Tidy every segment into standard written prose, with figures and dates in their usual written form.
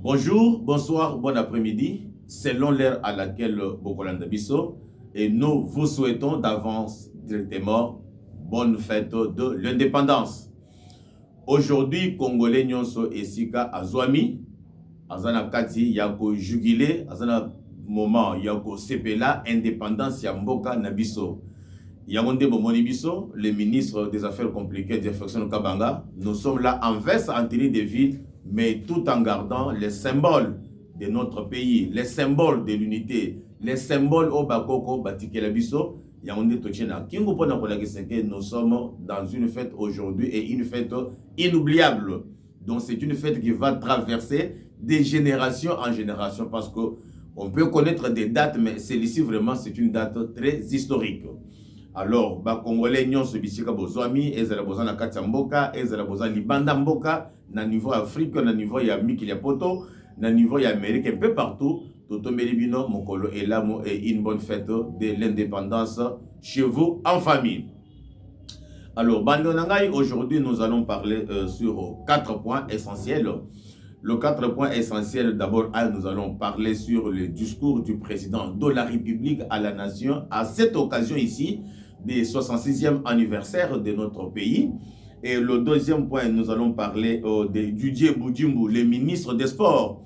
Bonjour, bonsoir, bon après-midi, selon l'heure à laquelle Bokolanda Bisso, et nous vous souhaitons d'avance directement bonne fête de l'indépendance. Aujourd'hui, Congolais Nyonso et Sika Azwami, Azana Kati Yako Jugile, Azana moment Yako Sepela, indépendance Yamboka Nabiso. Yamonde Bomoni Bisso, le ministre des Affaires compliquées de Jefferson Kabanga, nous sommes là en veste en tenue de ville, mais tout en gardant les symboles de notre pays, les symboles de l'unité, les symboles au Bakoko, Batikela Bisso, Yamonde Tochena. Kingo Pona Kolakiseke, nous sommes dans une fête aujourd'hui et une fête inoubliable. Donc c'est une fête qui va traverser de génération en génération parce que on peut connaître des dates, mais celle-ci vraiment c'est une date très historique. Alors, ba Congolais nyonso bisika bozwami, ezala bozana kati ya mboka, ezala bozana libanda mboka, na niveau Afrique, na niveau ya Mikili ya Poto, na niveau ya Amérique, un peu partout, Toto Melibino, Mokolo et Lamo et une bonne fête de l'indépendance chez vous en famille. Alors, Bandonangai, aujourd'hui nous allons parler sur 4 points essentiels. Le 4 points essentiels, d'abord, nous allons parler sur le discours du président de la République à la nation, à cette occasion ici, des 66e anniversaire de notre pays. Et le deuxième point, nous allons parler de Didier Boudjimbu, le ministre des Sports,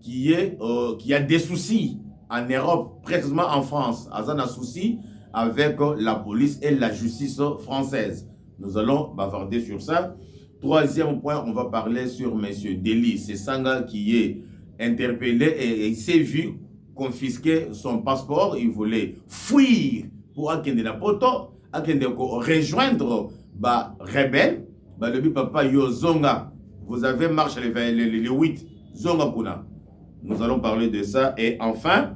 qui a des soucis en Europe, précisément en France. Azana souci avec la police et la justice française. Nous allons bavarder sur ça. Troisième point, on va parler sur M. Deli. C'est Sanga qui est interpellé et il s'est vu confisquer son passeport. Il voulait fuir pour akende la poto, akende rejoindre rebelle. Le papa yo zonga. Vous avez marché les 8 zonga kuna. Nous allons parler de ça. Et enfin,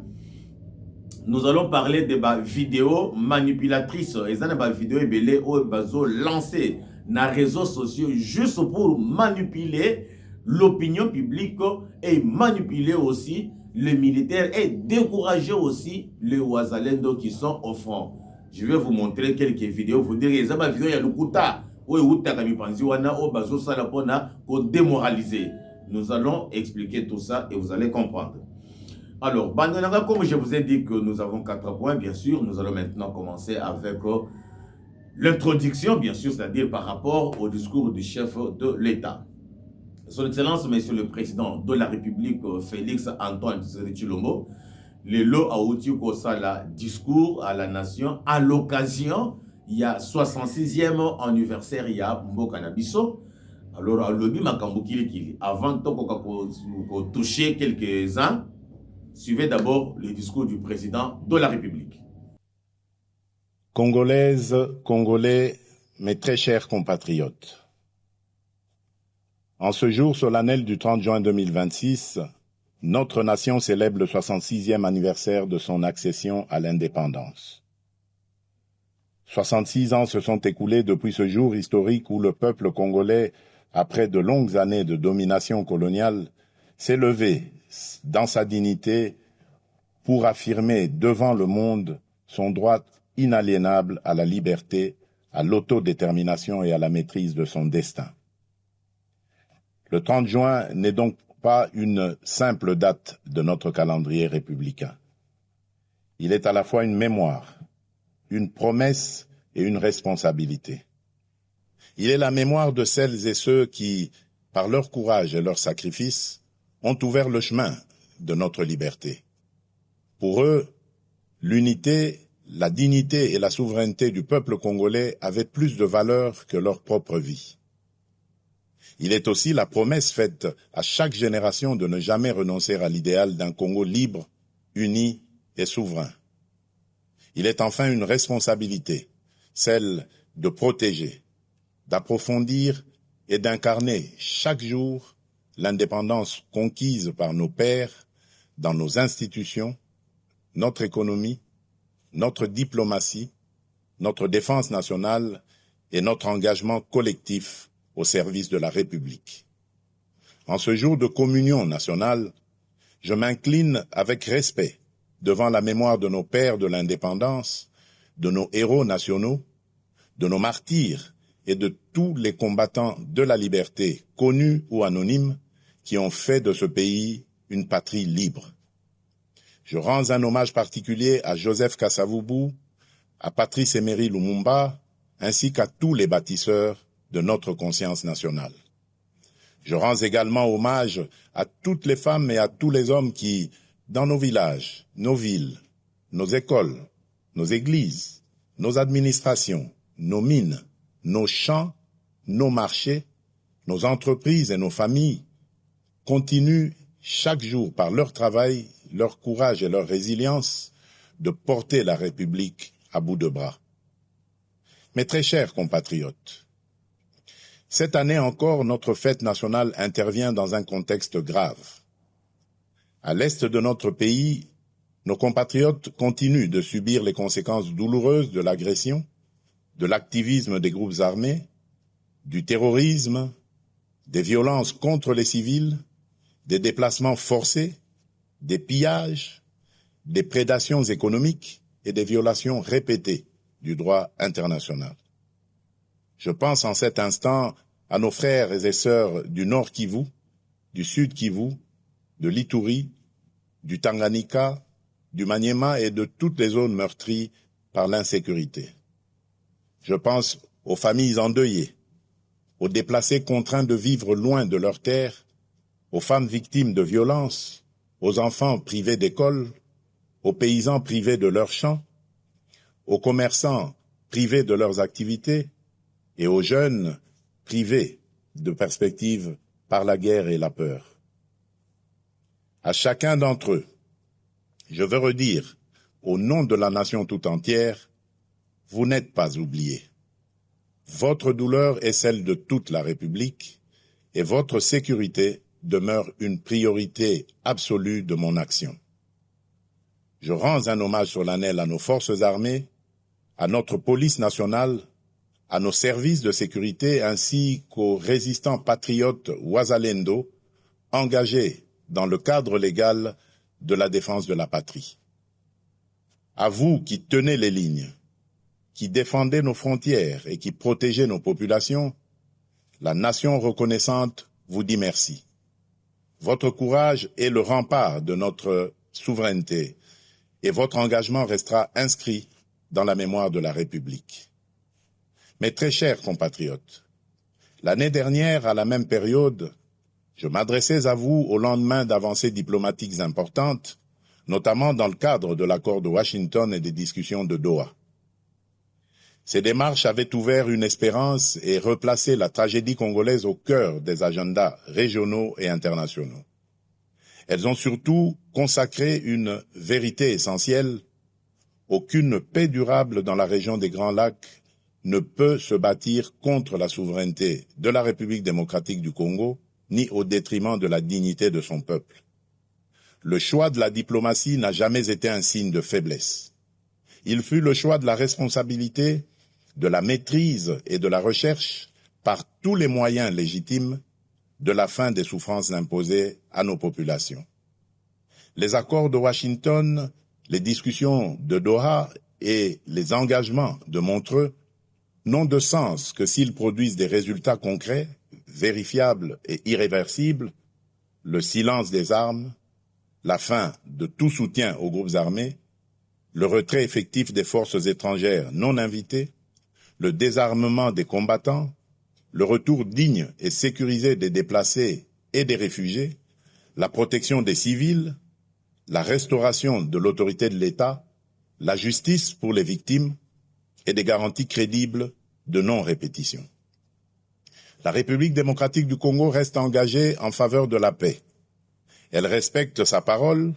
nous allons parler de vidéos manipulatrices. Et ça, des vidéos belé ou bazo lancées dans les réseaux sociaux juste pour manipuler l'opinion publique et manipuler aussi les militaires et décourager aussi les Ouazalendo qui sont au front. Je vais vous montrer quelques vidéos. Vous direz, ça ma vidéo, il y a le kouta. Démoraliser. Nous allons expliquer tout ça et vous allez comprendre. Alors, comme je vous ai dit que nous avons 4 points, bien sûr, nous allons maintenant commencer avec l'introduction, bien sûr, c'est-à-dire par rapport au discours du chef de l'État. Son Excellence, Monsieur le Président de la République, Félix Antoine Tshisekedi Tshilombo, le lot a outil la discours à la nation à l'occasion, il y a 66e anniversaire, il y a Mboka Nabiso. Alors, lobby Makambukili, avant de toucher quelques-uns, suivez d'abord le discours du président de la République. Congolaises, Congolais, mes très chers compatriotes. En ce jour solennel du 30 juin 2026, notre nation célèbre le 66e anniversaire de son accession à l'indépendance. 66 ans se sont écoulés depuis ce jour historique où le peuple congolais, après de longues années de domination coloniale, s'est levé dans sa dignité pour affirmer devant le monde son droit inaliénable à la liberté, à l'autodétermination et à la maîtrise de son destin. Le 30 juin n'est donc pas une simple date de notre calendrier républicain. Il est à la fois une mémoire, une promesse et une responsabilité. Il est la mémoire de celles et ceux qui, par leur courage et leur sacrifice, ont ouvert le chemin de notre liberté. Pour eux, l'unité, la dignité et la souveraineté du peuple congolais avaient plus de valeur que leur propre vie. Il est aussi la promesse faite à chaque génération de ne jamais renoncer à l'idéal d'un Congo libre, uni et souverain. Il est enfin une responsabilité, celle de protéger, d'approfondir et d'incarner chaque jour l'indépendance conquise par nos pères dans nos institutions, notre économie, notre diplomatie, notre défense nationale et notre engagement collectif au service de la République. En ce jour de communion nationale, je m'incline avec respect devant la mémoire de nos pères de l'indépendance, de nos héros nationaux, de nos martyrs et de tous les combattants de la liberté, connus ou anonymes, qui ont fait de ce pays une patrie libre. Je rends un hommage particulier à Joseph Kasavubu, à Patrice Emery Lumumba, ainsi qu'à tous les bâtisseurs de notre conscience nationale. Je rends également hommage à toutes les femmes et à tous les hommes qui, dans nos villages, nos villes, nos écoles, nos églises, nos administrations, nos mines, nos champs, nos marchés, nos entreprises et nos familles, continuent chaque jour par leur travail, leur courage et leur résilience de porter la République à bout de bras. Mes très chers compatriotes, cette année encore, notre fête nationale intervient dans un contexte grave. À l'est de notre pays, nos compatriotes continuent de subir les conséquences douloureuses de l'agression, de l'activisme des groupes armés, du terrorisme, des violences contre les civils, des déplacements forcés, des pillages, des prédations économiques et des violations répétées du droit international. Je pense en cet instant à nos frères et sœurs du Nord Kivu, du Sud Kivu, de l'Ituri, du Tanganyika, du Maniema et de toutes les zones meurtries par l'insécurité. Je pense aux familles endeuillées, aux déplacés contraints de vivre loin de leurs terres, aux femmes victimes de violences, aux enfants privés d'école, aux paysans privés de leurs champs, aux commerçants privés de leurs activités et aux jeunes privés de perspectives par la guerre et la peur. À chacun d'entre eux, je veux redire, au nom de la nation tout entière, vous n'êtes pas oubliés. Votre douleur est celle de toute la République et votre sécurité demeure une priorité absolue de mon action. Je rends un hommage solennel à nos forces armées, à notre police nationale, à nos services de sécurité ainsi qu'aux résistants patriotes Wazalendo engagés dans le cadre légal de la défense de la patrie. À vous qui tenez les lignes, qui défendez nos frontières et qui protégez nos populations, la nation reconnaissante vous dit merci. Votre courage est le rempart de notre souveraineté et votre engagement restera inscrit dans la mémoire de la République. Mes très chers compatriotes, l'année dernière, à la même période, je m'adressais à vous au lendemain d'avancées diplomatiques importantes, notamment dans le cadre de l'accord de Washington et des discussions de Doha. Ces démarches avaient ouvert une espérance et replacé la tragédie congolaise au cœur des agendas régionaux et internationaux. Elles ont surtout consacré une vérité essentielle: aucune paix durable dans la région des Grands Lacs ne peut se bâtir contre la souveraineté de la République démocratique du Congo, ni au détriment de la dignité de son peuple. Le choix de la diplomatie n'a jamais été un signe de faiblesse. Il fut le choix de la responsabilité, de la maîtrise et de la recherche, par tous les moyens légitimes, de la fin des souffrances imposées à nos populations. Les accords de Washington, les discussions de Doha et les engagements de Montreux n'ont de sens que s'ils produisent des résultats concrets, vérifiables et irréversibles: le silence des armes, la fin de tout soutien aux groupes armés, le retrait effectif des forces étrangères non invitées, le désarmement des combattants, le retour digne et sécurisé des déplacés et des réfugiés, la protection des civils, la restauration de l'autorité de l'État, la justice pour les victimes et des garanties crédibles de non-répétition. La République démocratique du Congo reste engagée en faveur de la paix. Elle respecte sa parole,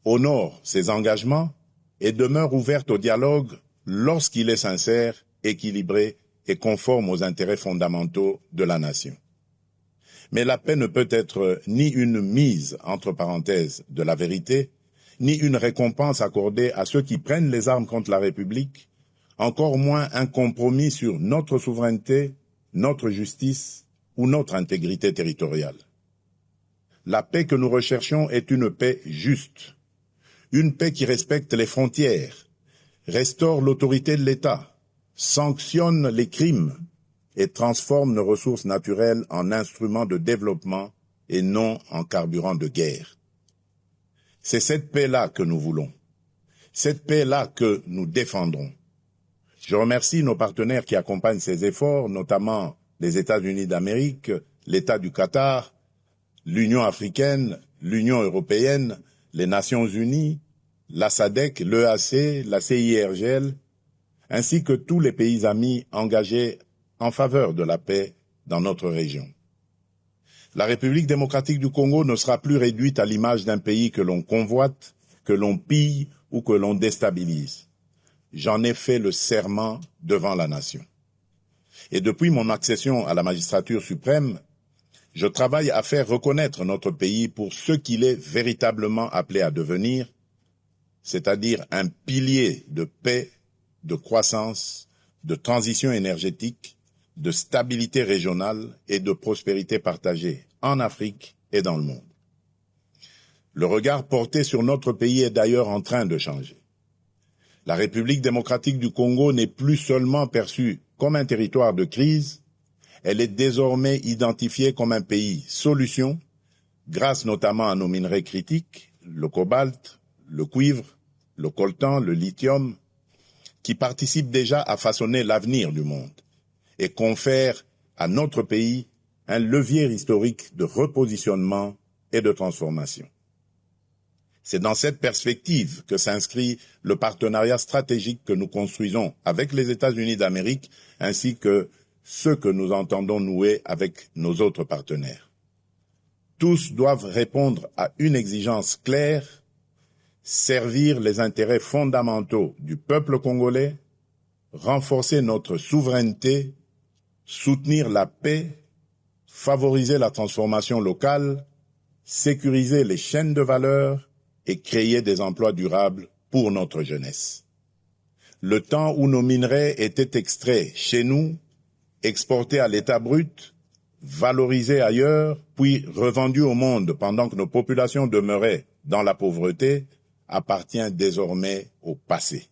honore ses engagements et demeure ouverte au dialogue lorsqu'il est sincère, équilibré et conforme aux intérêts fondamentaux de la nation. Mais la paix ne peut être ni une mise entre parenthèses de la vérité, ni une récompense accordée à ceux qui prennent les armes contre la République, encore moins un compromis sur notre souveraineté, notre justice ou notre intégrité territoriale. La paix que nous recherchons est une paix juste, une paix qui respecte les frontières, restaure l'autorité de l'État, sanctionne les crimes et transforme nos ressources naturelles en instruments de développement et non en carburant de guerre. C'est cette paix-là que nous voulons, cette paix-là que nous défendrons. Je remercie nos partenaires qui accompagnent ces efforts, notamment les États-Unis d'Amérique, l'État du Qatar, l'Union africaine, l'Union européenne, les Nations unies, la SADC, l'EAC, la CIRGL, ainsi que tous les pays amis engagés en faveur de la paix dans notre région. La République démocratique du Congo ne sera plus réduite à l'image d'un pays que l'on convoite, que l'on pille ou que l'on déstabilise. J'en ai fait le serment devant la nation. Et depuis mon accession à la magistrature suprême, je travaille à faire reconnaître notre pays pour ce qu'il est véritablement appelé à devenir, c'est-à-dire un pilier de paix, de croissance, de transition énergétique, de stabilité régionale et de prospérité partagée en Afrique et dans le monde. Le regard porté sur notre pays est d'ailleurs en train de changer. La République démocratique du Congo n'est plus seulement perçue comme un territoire de crise, elle est désormais identifiée comme un pays solution, grâce notamment à nos minerais critiques, le cobalt, le cuivre, le coltan, le lithium, qui participent déjà à façonner l'avenir du monde et confèrent à notre pays un levier historique de repositionnement et de transformation. C'est dans cette perspective que s'inscrit le partenariat stratégique que nous construisons avec les États-Unis d'Amérique ainsi que ceux que nous entendons nouer avec nos autres partenaires. Tous doivent répondre à une exigence claire, servir les intérêts fondamentaux du peuple congolais, renforcer notre souveraineté, soutenir la paix, favoriser la transformation locale, sécuriser les chaînes de valeur et créer des emplois durables pour notre jeunesse. Le temps où nos minerais étaient extraits chez nous, exportés à l'état brut, valorisés ailleurs, puis revendus au monde pendant que nos populations demeuraient dans la pauvreté, appartient désormais au passé.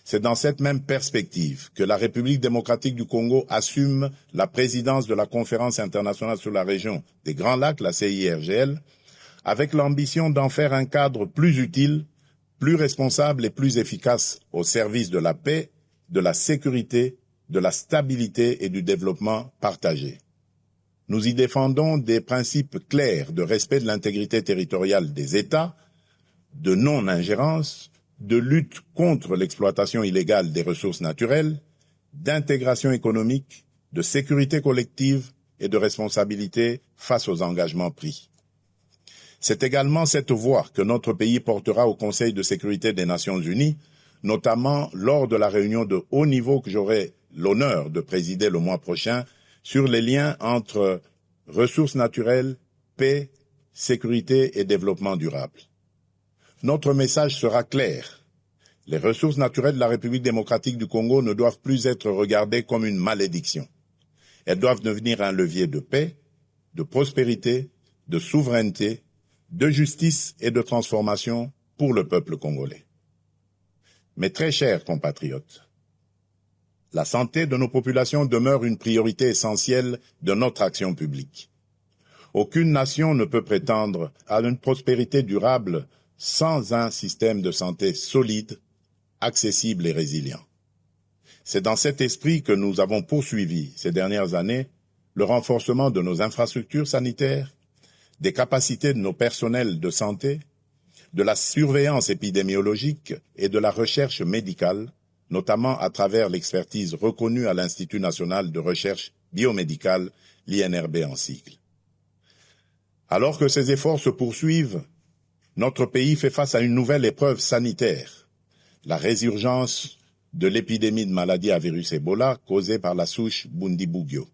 C'est dans cette même perspective que la République démocratique du Congo assume la présidence de la Conférence internationale sur la région des Grands Lacs, la CIRGL, avec l'ambition d'en faire un cadre plus utile, plus responsable et plus efficace au service de la paix, de la sécurité, de la stabilité et du développement partagé. Nous y défendons des principes clairs de respect de l'intégrité territoriale des États, de non-ingérence, de lutte contre l'exploitation illégale des ressources naturelles, d'intégration économique, de sécurité collective et de responsabilité face aux engagements pris. C'est également cette voix que notre pays portera au Conseil de sécurité des Nations unies, notamment lors de la réunion de haut niveau que j'aurai l'honneur de présider le mois prochain sur les liens entre ressources naturelles, paix, sécurité et développement durable. Notre message sera clair. Les ressources naturelles de la République démocratique du Congo ne doivent plus être regardées comme une malédiction. Elles doivent devenir un levier de paix, de prospérité, de souveraineté, de justice et de transformation pour le peuple congolais. Mes très chers compatriotes, la santé de nos populations demeure une priorité essentielle de notre action publique. Aucune nation ne peut prétendre à une prospérité durable sans un système de santé solide, accessible et résilient. C'est dans cet esprit que nous avons poursuivi ces dernières années le renforcement de nos infrastructures sanitaires, des capacités de nos personnels de santé, de la surveillance épidémiologique et de la recherche médicale, notamment à travers l'expertise reconnue à l'Institut national de recherche biomédicale, l'INRB en sigle. Alors que ces efforts se poursuivent, notre pays fait face à une nouvelle épreuve sanitaire, la résurgence de l'épidémie de maladie à virus Ebola causée par la souche Bundibugyo.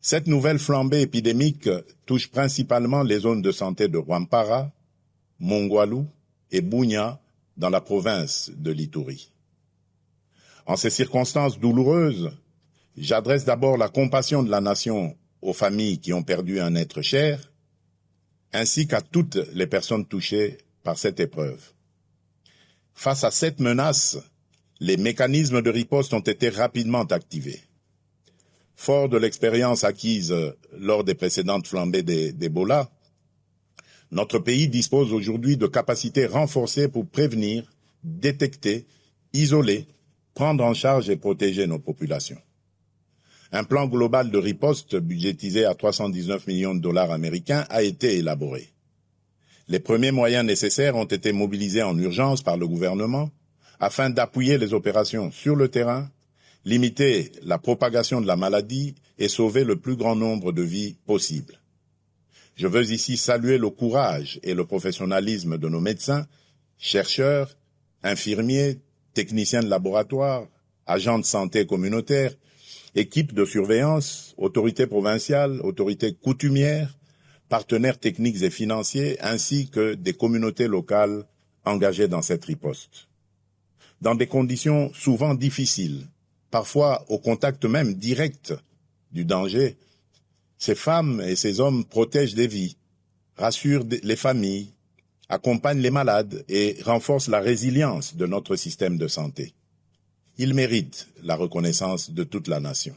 Cette nouvelle flambée épidémique touche principalement les zones de santé de Rwampara, Mongwalu et Bunia dans la province de l'Ituri. En ces circonstances douloureuses, j'adresse d'abord la compassion de la nation aux familles qui ont perdu un être cher, ainsi qu'à toutes les personnes touchées par cette épreuve. Face à cette menace, les mécanismes de riposte ont été rapidement activés. Fort de l'expérience acquise lors des précédentes flambées d'Ebola, notre pays dispose aujourd'hui de capacités renforcées pour prévenir, détecter, isoler, prendre en charge et protéger nos populations. Un plan global de riposte budgétisé à 319 millions de dollars américains a été élaboré. Les premiers moyens nécessaires ont été mobilisés en urgence par le gouvernement afin d'appuyer les opérations sur le terrain, limiter la propagation de la maladie et sauver le plus grand nombre de vies possible. Je veux ici saluer le courage et le professionnalisme de nos médecins, chercheurs, infirmiers, techniciens de laboratoire, agents de santé communautaires, équipes de surveillance, autorités provinciales, autorités coutumières, partenaires techniques et financiers, ainsi que des communautés locales engagées dans cette riposte. Dans des conditions souvent difficiles, parfois au contact même direct du danger, ces femmes et ces hommes protègent des vies, rassurent les familles, accompagnent les malades et renforcent la résilience de notre système de santé. Ils méritent la reconnaissance de toute la nation.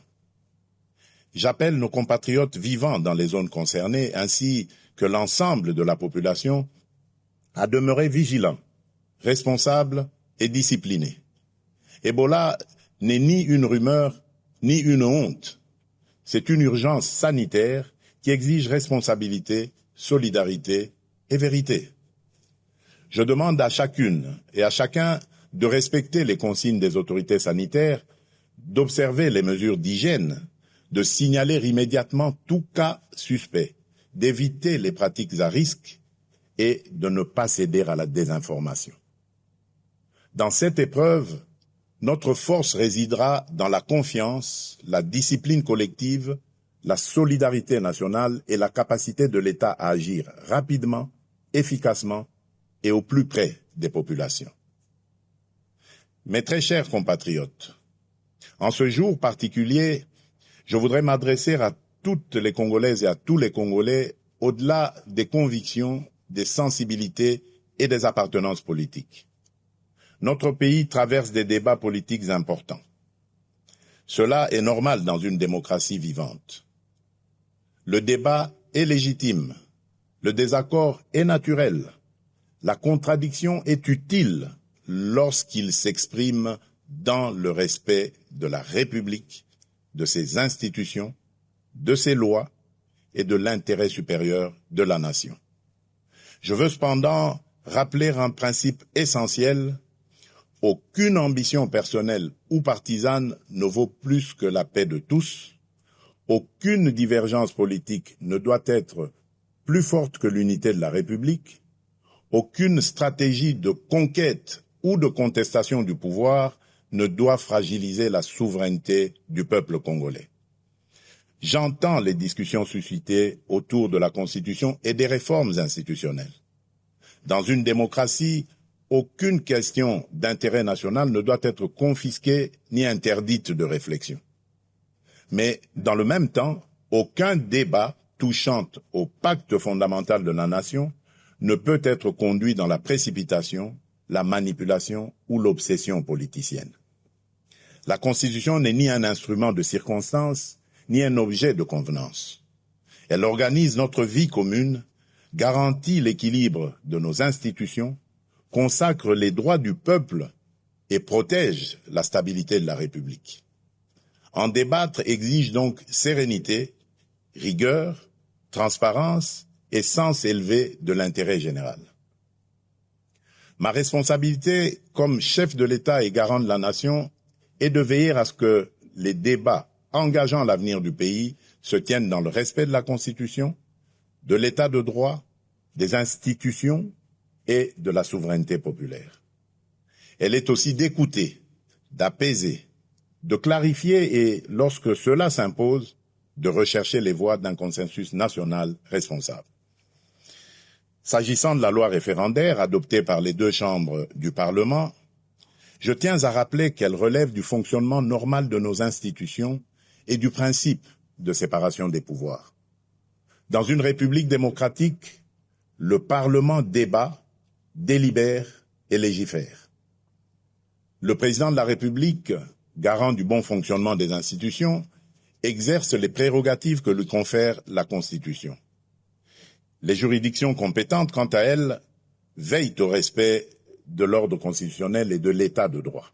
J'appelle nos compatriotes vivant dans les zones concernées, ainsi que l'ensemble de la population, à demeurer vigilants, responsables et disciplinés. Ebola n'est ni une rumeur, ni une honte. C'est une urgence sanitaire qui exige responsabilité, solidarité et vérité. Je demande à chacune et à chacun de respecter les consignes des autorités sanitaires, d'observer les mesures d'hygiène, de signaler immédiatement tout cas suspect, d'éviter les pratiques à risque et de ne pas céder à la désinformation. Dans cette épreuve, notre force résidera dans la confiance, la discipline collective, la solidarité nationale et la capacité de l'État à agir rapidement, efficacement et au plus près des populations. Mes très chers compatriotes, en ce jour particulier, je voudrais m'adresser à toutes les Congolaises et à tous les Congolais au-delà des convictions, des sensibilités et des appartenances politiques. Notre pays traverse des débats politiques importants. Cela est normal dans une démocratie vivante. Le débat est légitime, le désaccord est naturel, la contradiction est utile lorsqu'il s'exprime dans le respect de la République, de ses institutions, de ses lois et de l'intérêt supérieur de la nation. Je veux cependant rappeler un principe essentiel. Aucune ambition personnelle ou partisane ne vaut plus que la paix de tous. Aucune divergence politique ne doit être plus forte que l'unité de la République. Aucune stratégie de conquête ou de contestation du pouvoir ne doit fragiliser la souveraineté du peuple congolais. J'entends les discussions suscitées autour de la Constitution et des réformes institutionnelles. Dans une démocratie, aucune question d'intérêt national ne doit être confisquée ni interdite de réflexion. Mais, dans le même temps, aucun débat touchant au pacte fondamental de la nation ne peut être conduit dans la précipitation, la manipulation ou l'obsession politicienne. La Constitution n'est ni un instrument de circonstance, ni un objet de convenance. Elle organise notre vie commune, garantit l'équilibre de nos institutions, consacre les droits du peuple et protège la stabilité de la République. En débattre exige donc sérénité, rigueur, transparence et sens élevé de l'intérêt général. Ma responsabilité comme chef de l'État et garant de la nation est de veiller à ce que les débats engageant l'avenir du pays se tiennent dans le respect de la Constitution, de l'État de droit, des institutions et de la souveraineté populaire. Elle est aussi d'écouter, d'apaiser, de clarifier et, lorsque cela s'impose, de rechercher les voies d'un consensus national responsable. S'agissant de la loi référendaire adoptée par les deux chambres du Parlement, je tiens à rappeler qu'elle relève du fonctionnement normal de nos institutions et du principe de séparation des pouvoirs. Dans une république démocratique, le Parlement débat, délibère et légifère. Le président de la République, garant du bon fonctionnement des institutions, exerce les prérogatives que lui confère la Constitution. Les juridictions compétentes, quant à elles, veillent au respect de l'ordre constitutionnel et de l'état de droit.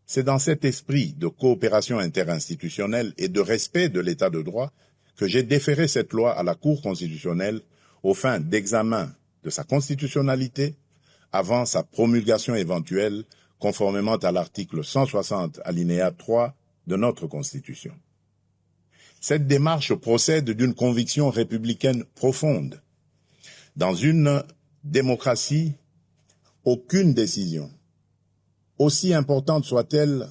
C'est dans cet esprit de coopération interinstitutionnelle et de respect de l'état de droit que j'ai déféré cette loi à la Cour constitutionnelle aux fins d'examen de sa constitutionnalité avant sa promulgation éventuelle conformément à l'article 160 alinéa 3 de notre Constitution. Cette démarche procède d'une conviction républicaine profonde. Dans une démocratie, aucune décision, aussi importante soit-elle,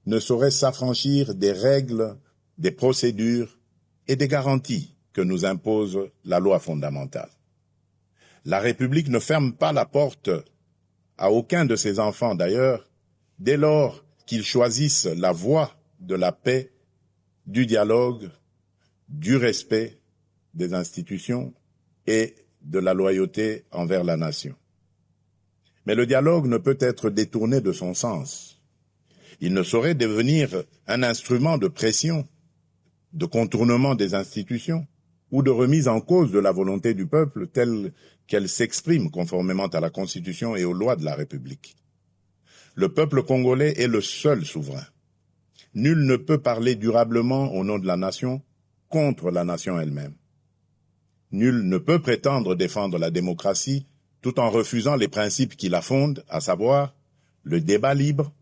ne saurait s'affranchir des règles, des procédures et des garanties que nous impose la loi fondamentale. La République ne ferme pas la porte à aucun de ses enfants d'ailleurs, dès lors qu'ils choisissent la voie de la paix, du dialogue, du respect des institutions et de la loyauté envers la nation. Mais le dialogue ne peut être détourné de son sens. Il ne saurait devenir un instrument de pression, de contournement des institutions ou de remise en cause de la volonté du peuple telle qu'elle s'exprime conformément à la Constitution et aux lois de la République. Le peuple congolais est le seul souverain. Nul ne peut parler durablement au nom de la nation contre la nation elle-même. Nul ne peut prétendre défendre la démocratie tout en refusant les principes qui la fondent, à savoir le débat libre,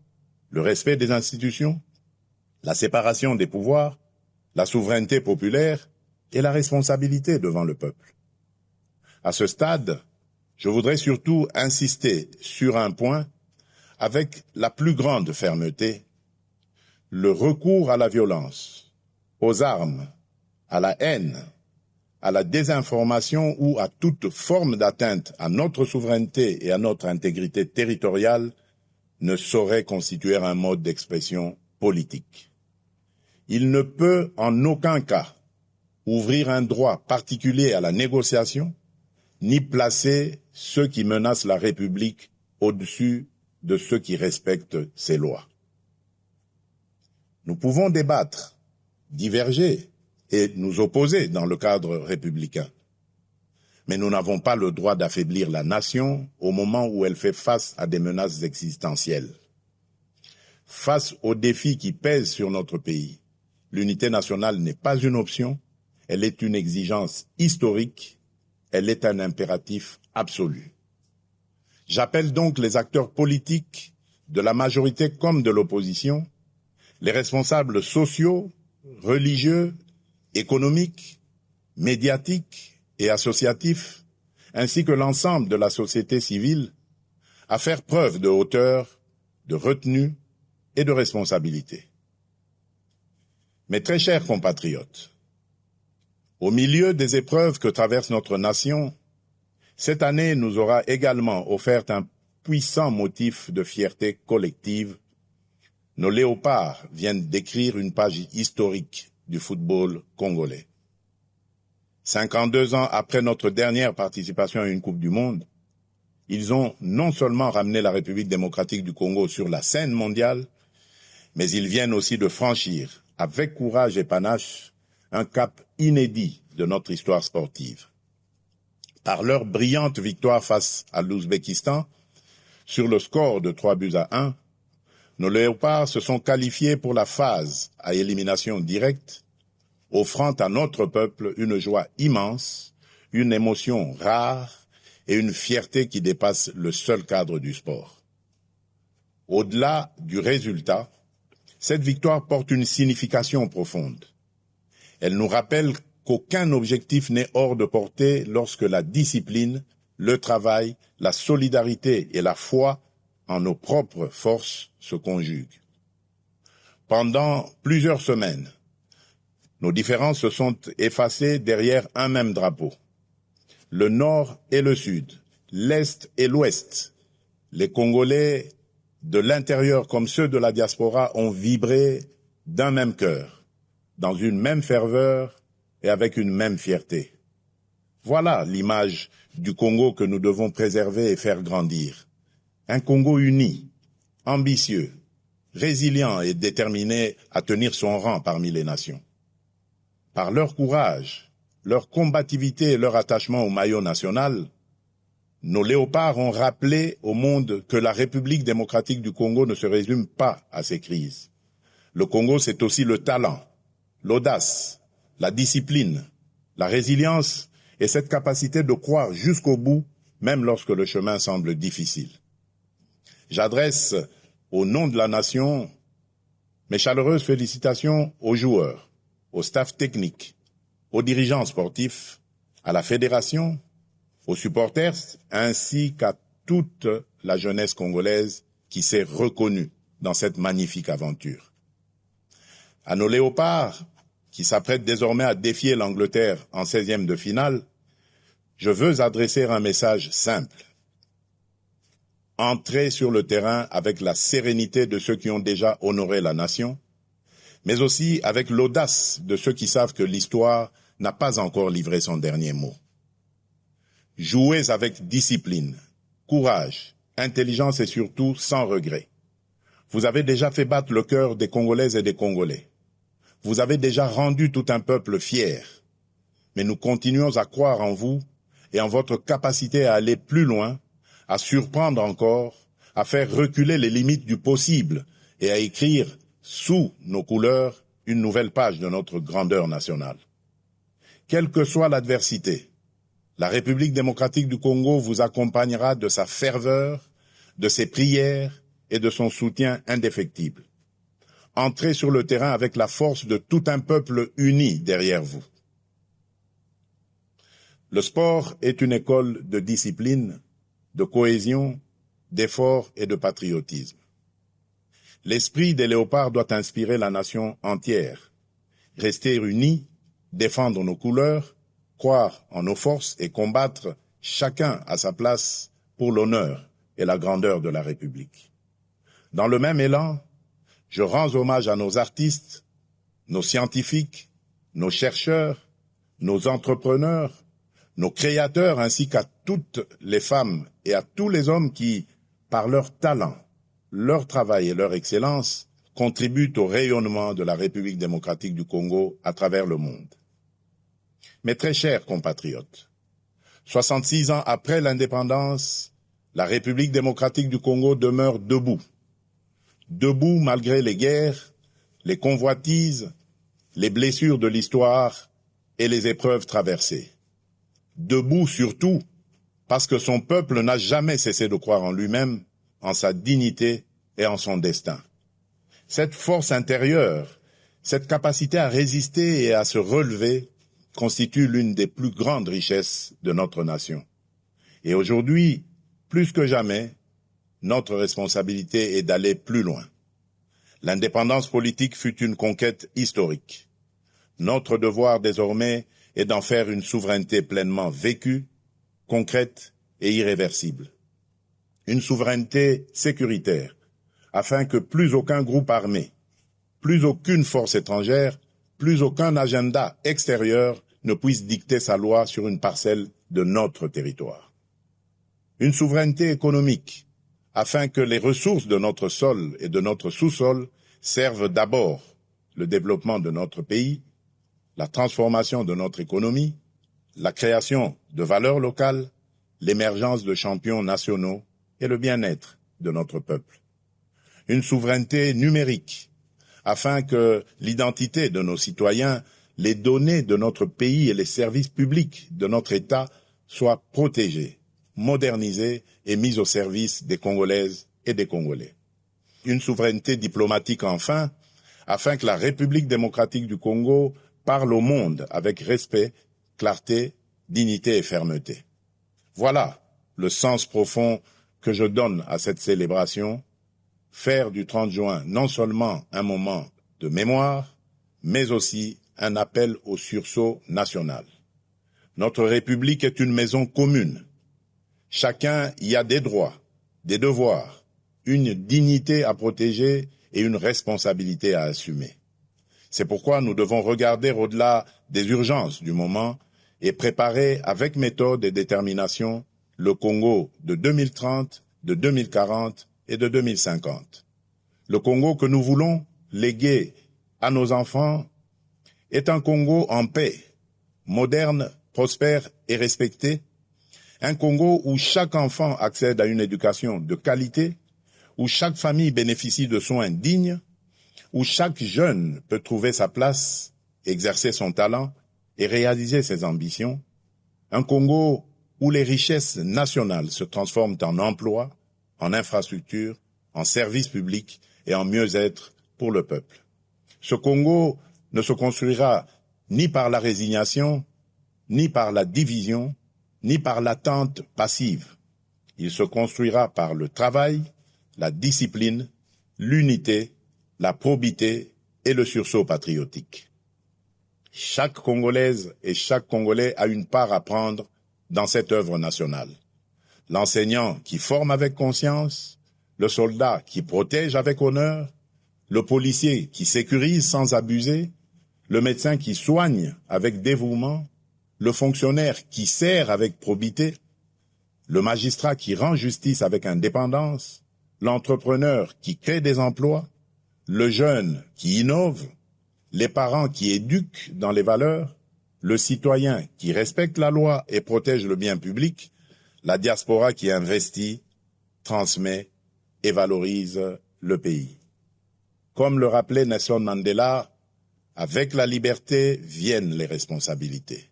le respect des institutions, la séparation des pouvoirs, la souveraineté populaire et la responsabilité devant le peuple. À ce stade, je voudrais surtout insister sur un point avec la plus grande fermeté: le recours à la violence, aux armes, à la haine, à la désinformation ou à toute forme d'atteinte à notre souveraineté et à notre intégrité territoriale ne saurait constituer un mode d'expression politique. Il ne peut en aucun cas ouvrir un droit particulier à la négociation, ni placer ceux qui menacent la République au-dessus de ceux qui respectent ses lois. Nous pouvons débattre, diverger et nous opposer dans le cadre républicain. Mais nous n'avons pas le droit d'affaiblir la nation au moment où elle fait face à des menaces existentielles. Face aux défis qui pèsent sur notre pays, l'unité nationale n'est pas une option, elle est une exigence historique, elle est un impératif absolu. J'appelle donc les acteurs politiques, de la majorité comme de l'opposition, les responsables sociaux, religieux, économiques, médiatiques et associatifs, ainsi que l'ensemble de la société civile, à faire preuve de hauteur, de retenue et de responsabilité. Mes très chers compatriotes, au milieu des épreuves que traverse notre nation, cette année nous aura également offert un puissant motif de fierté collective. Nos léopards viennent d'écrire une page historique du football congolais. 52 ans après notre dernière participation à une Coupe du Monde, ils ont non seulement ramené la République démocratique du Congo sur la scène mondiale, mais ils viennent aussi de franchir, avec courage et panache, un cap inédit de notre histoire sportive. Par leur brillante victoire face à l'Ouzbékistan, sur le score de 3-1, nos léopards se sont qualifiés pour la phase à élimination directe, offrant à notre peuple une joie immense, une émotion rare et une fierté qui dépasse le seul cadre du sport. Au-delà du résultat, cette victoire porte une signification profonde. Elle nous rappelle qu'aucun objectif n'est hors de portée lorsque la discipline, le travail, la solidarité et la foi en nos propres forces se conjuguent. Pendant plusieurs semaines, nos différences se sont effacées derrière un même drapeau. Le Nord et le Sud, l'Est et l'Ouest, les Congolais de l'intérieur comme ceux de la diaspora ont vibré d'un même cœur, dans une même ferveur et avec une même fierté. Voilà l'image du Congo que nous devons préserver et faire grandir. Un Congo uni, ambitieux, résilient et déterminé à tenir son rang parmi les nations. Par leur courage, leur combativité et leur attachement au maillot national, nos léopards ont rappelé au monde que la République démocratique du Congo ne se résume pas à ses crises. Le Congo, c'est aussi le talent, l'audace, la discipline, la résilience et cette capacité de croire jusqu'au bout, même lorsque le chemin semble difficile. J'adresse, au nom de la nation, mes chaleureuses félicitations aux joueurs, au staff technique, aux dirigeants sportifs, à la fédération, aux supporters, ainsi qu'à toute la jeunesse congolaise qui s'est reconnue dans cette magnifique aventure. À nos léopards, qui s'apprêtent désormais à défier l'Angleterre en 16e de finale, je veux adresser un message simple. Entrez sur le terrain avec la sérénité de ceux qui ont déjà honoré la nation, mais aussi avec l'audace de ceux qui savent que l'histoire n'a pas encore livré son dernier mot. Jouez avec discipline, courage, intelligence et surtout sans regret. Vous avez déjà fait battre le cœur des Congolaises et des Congolais. Vous avez déjà rendu tout un peuple fier. Mais nous continuons à croire en vous et en votre capacité à aller plus loin, à surprendre encore, à faire reculer les limites du possible et à écrire, sous nos couleurs, une nouvelle page de notre grandeur nationale. Quelle que soit l'adversité, la République démocratique du Congo vous accompagnera de sa ferveur, de ses prières et de son soutien indéfectible. Entrez sur le terrain avec la force de tout un peuple uni derrière vous. Le sport est une école de discipline, de cohésion, d'effort et de patriotisme. L'esprit des léopards doit inspirer la nation entière. Rester unis, défendre nos couleurs, croire en nos forces et combattre chacun à sa place pour l'honneur et la grandeur de la République. Dans le même élan, je rends hommage à nos artistes, nos scientifiques, nos chercheurs, nos entrepreneurs, nos créateurs ainsi qu'à toutes les femmes et à tous les hommes qui, par leur talent, leur travail et leur excellence, contribuent au rayonnement de la République démocratique du Congo à travers le monde. Mes très chers compatriotes, 66 ans après l'indépendance, la République démocratique du Congo demeure debout. Debout malgré les guerres, les convoitises, les blessures de l'histoire et les épreuves traversées. Debout surtout parce que son peuple n'a jamais cessé de croire en lui-même, en sa dignité et en son destin. Cette force intérieure, cette capacité à résister et à se relever constitue l'une des plus grandes richesses de notre nation. Et aujourd'hui, plus que jamais, notre responsabilité est d'aller plus loin. L'indépendance politique fut une conquête historique. Notre devoir désormais est d'en faire une souveraineté pleinement vécue, concrète et irréversible. Une souveraineté sécuritaire, afin que plus aucun groupe armé, plus aucune force étrangère, plus aucun agenda extérieur ne puisse dicter sa loi sur une parcelle de notre territoire. Une souveraineté économique, afin que les ressources de notre sol et de notre sous-sol servent d'abord le développement de notre pays, la transformation de notre économie, la création de valeurs locales, l'émergence de champions nationaux et le bien-être de notre peuple. Une souveraineté numérique, afin que l'identité de nos citoyens, les données de notre pays et les services publics de notre État soient protégés, modernisés et mis au service des Congolaises et des Congolais. Une souveraineté diplomatique enfin, afin que la République démocratique du Congo parle au monde avec respect, clarté, dignité et fermeté. Voilà le sens profond que je donne à cette célébration, faire du 30 juin non seulement un moment de mémoire, mais aussi un appel au sursaut national. Notre République est une maison commune. Chacun y a des droits, des devoirs, une dignité à protéger et une responsabilité à assumer. C'est pourquoi nous devons regarder au-delà des urgences du moment et préparer avec méthode et détermination le Congo de 2030, de 2040 et de 2050. Le Congo que nous voulons léguer à nos enfants est un Congo en paix, moderne, prospère et respecté. Un Congo où chaque enfant accède à une éducation de qualité, où chaque famille bénéficie de soins dignes, où chaque jeune peut trouver sa place, exercer son talent et réaliser ses ambitions. Un Congo où les richesses nationales se transforment en emplois, en infrastructures, en services publics et en mieux-être pour le peuple. Ce Congo ne se construira ni par la résignation, ni par la division, ni par l'attente passive. Il se construira par le travail, la discipline, l'unité, la probité et le sursaut patriotique. Chaque Congolaise et chaque Congolais a une part à prendre dans cette œuvre nationale. L'enseignant qui forme avec conscience, le soldat qui protège avec honneur, le policier qui sécurise sans abuser, le médecin qui soigne avec dévouement, le fonctionnaire qui sert avec probité, le magistrat qui rend justice avec indépendance, l'entrepreneur qui crée des emplois, le jeune qui innove, les parents qui éduquent dans les valeurs, le citoyen qui respecte la loi et protège le bien public, la diaspora qui investit, transmet et valorise le pays. Comme le rappelait Nelson Mandela, avec la liberté viennent les responsabilités.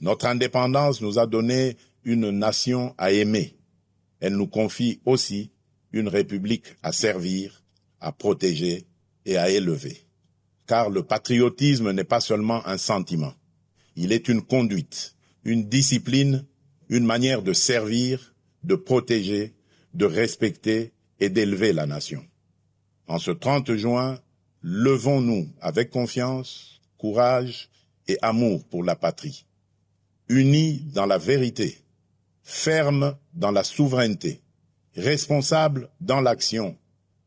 Notre indépendance nous a donné une nation à aimer. Elle nous confie aussi une république à servir, à protéger et à élever. Car le patriotisme n'est pas seulement un sentiment. Il est une conduite, une discipline, une manière de servir, de protéger, de respecter et d'élever la nation. En ce 30 juin, levons-nous avec confiance, courage et amour pour la patrie, unis dans la vérité, fermes dans la souveraineté, responsables dans l'action,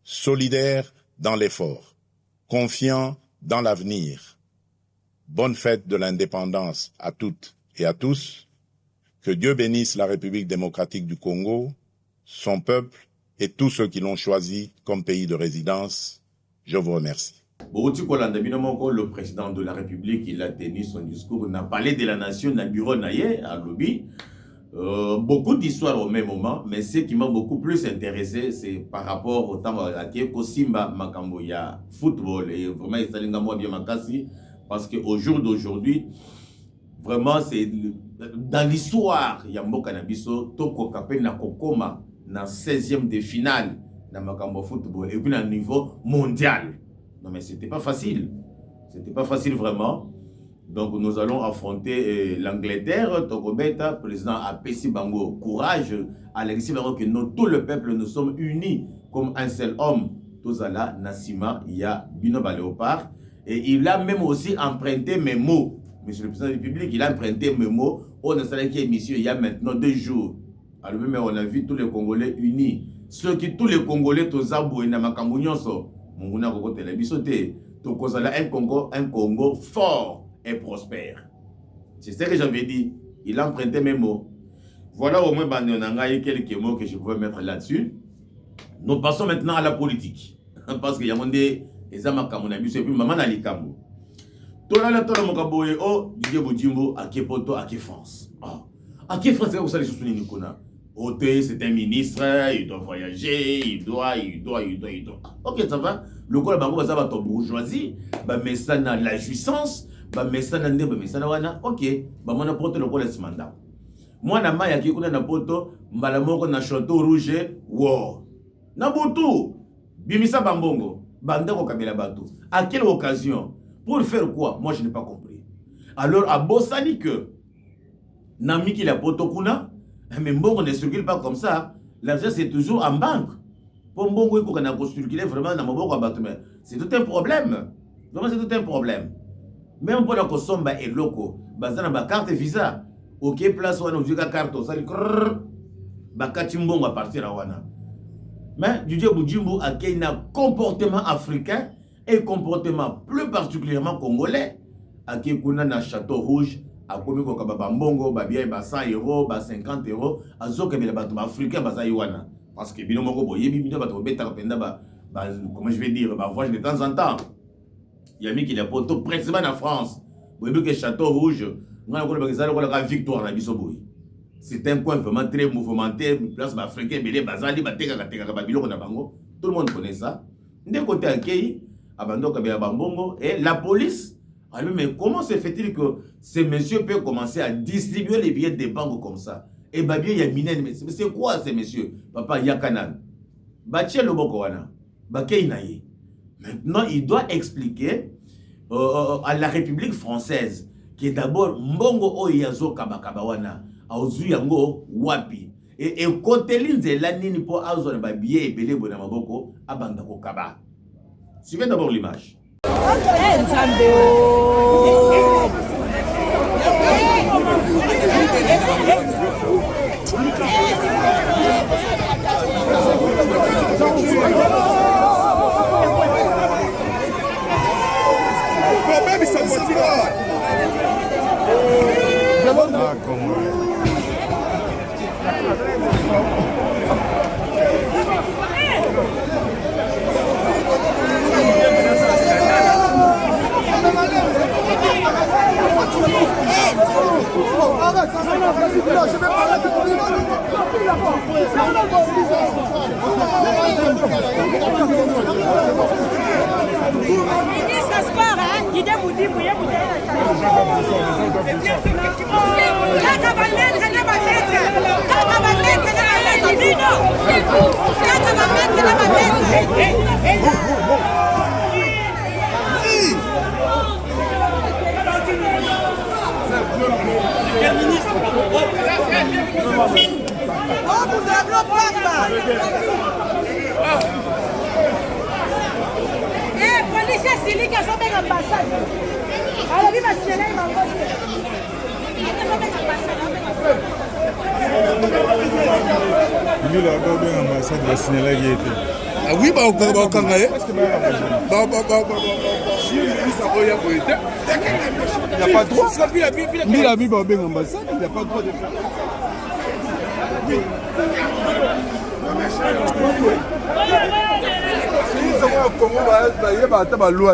solidaires dans l'effort, confiants dans l'avenir. Bonne fête de l'indépendance à toutes et à tous. Que Dieu bénisse la République démocratique du Congo, son peuple et tous ceux qui l'ont choisi comme pays de résidence. Je vous remercie. Le président de la République, il a tenu son discours, il a parlé de la nation, dans le bureau naïe, à Lobby. Beaucoup d'histoires au même moment, mais ce qui m'a beaucoup plus intéressé, c'est par rapport au temps à Simba Makamboya football. Et vraiment, il s'aligne à moi bien Makasi, parce qu'au jour d'aujourd'hui, vraiment, c'est dans l'histoire, il y a Mboka Nabiso, Toko Kapé Nakokoma, dans 16e de finale, dans Makambo football, et puis à niveau mondial. Non, mais c'était pas facile. C'était pas facile vraiment. Donc nous allons affronter l'Angleterre, Tokobeta, président Apesi Bango, courage, Alexis Bango, que nous, tout le peuple, nous sommes unis comme un seul homme. Tozala, Nassima, il y a Binoba Léopard, et il a même aussi emprunté mes mots. Monsieur le président de la République, il a emprunté mes mots. On a salé qui émission il y a maintenant 2 jours. Alors même on a vu tous les Congolais unis. Ceux qui, tous les Congolais, Tozabou et Namakambounyoso, Munguna Koko Télébisoté, Tokozala, un Congo fort et prospère. C'est ce que j'avais dit. Il a emprunté mes mots. Voilà au moins quelques mots que je pouvais mettre là-dessus. Nous passons maintenant à la politique. Parce qu'il y a mon des Ezamakamonabi, et puis Maman Alikambo. Tolala Tola Mokaboye, oh, Didier Boudjimbo, à Kepoto, à France. À France, c'est comme ça les choses Nikona. Oté, c'est un ministre, il doit voyager, il doit. Ok, ça va. Le corps bango ça va ton bourgeoisie, mais ça n'a la jouissance, mais ça n'a pas, mais ça n'a ok, moi na poto le corps ce mandat. Moi na maya qui kuna na poto, mbala moko na château rouge, wow. Na botu, bimisa bambongo, banda ko kabela batu. À quelle occasion? Pour faire quoi? Moi je n'ai pas compris. Alors à Bossani que Nami qui la poto kuna, mais mbongo ne circule pas comme ça. L'argent c'est toujours en banque. Pour mbongo il faut qu'on a circulé vraiment dans mbongo batu. C'est tout un problème. Vraiment c'est tout un problème. Même pour la kosomba et loko, bazana ba carte visa. OK place wana uzuka carte ça bakati mbongo à partir à wana. Mais Didier Boudjimbo a un comportement africain et comportement plus particulièrement congolais. A kuna na Château Rouge, a komi ko kababa mbongo ba bien ba 100 €, ba 50 €, azoka bela bato africain ba wana. Parce que bino moko boyebi bino bato beta penda ba comment je vais dire, voyage de temps en temps. Il y a mis qu'il y a poto principalement en France. Vous voyez que Château Rouge, Victoire na Bisoboui. C'est un coin vraiment très mouvementé, place africaine, bazali, tout le monde connaît ça. D'un côté accueilli, et la police, mais comment se fait-il que ces messieurs peuvent commencer à distribuer les billets des banques comme ça? Et Babie, il y a Minen, mais c'est quoi ces messieurs? Papa Yakanan. Bachie Lobokowana. Bakei Naye. Maintenant, il doit expliquer à la République française qui est d'abord Mbongo Oyazo Kabakabawana, Aozu Yango Wapi. Et côté l'Inzela Nini pour Aozo Babié et Belé Bonamaboko, Abandako Kaba. Suivez d'abord l'image. Ah oui, bah, on va il n'y a pas de droit. Il n'y a pas de droit de faire. Si nous sommes au Congo, il y a une loi.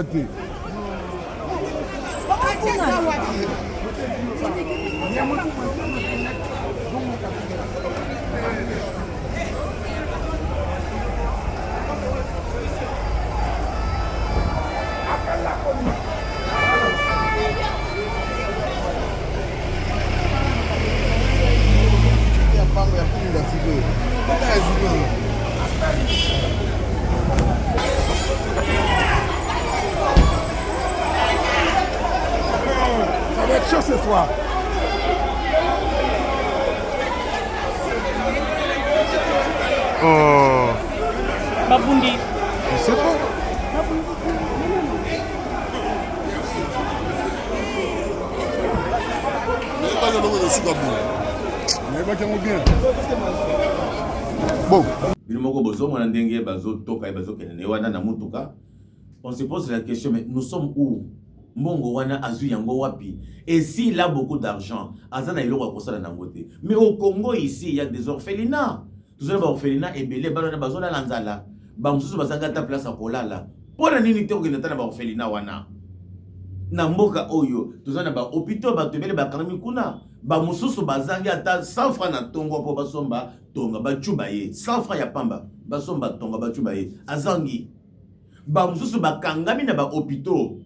Ça va être chaud ce soir. Oh. Babundi. Je sais pas. Bon. On se pose la question, mais nous sommes où? Mbongo wana azu yango wapi? Et s'il a beaucoup d'argent, azana iloko akosala nangote. Mais au Congo ici, il y a des orphelinats. Tous les orphelinats et belé balona bazona lanzala. Ba mususu bazanga ta place akolala. Pona nini te okenda na ba orphelinat wana? Na mboka oyo, tozana ba hôpitaux ba tebele ba kanami kuna. Ba mususu bazanga ata 100 francs na tongo po basomba tonga ba chuba ye. 100 francs ya pamba basomba tonga ba chuba ye. Azangi. Ba mususu ba kangami na ba hôpitaux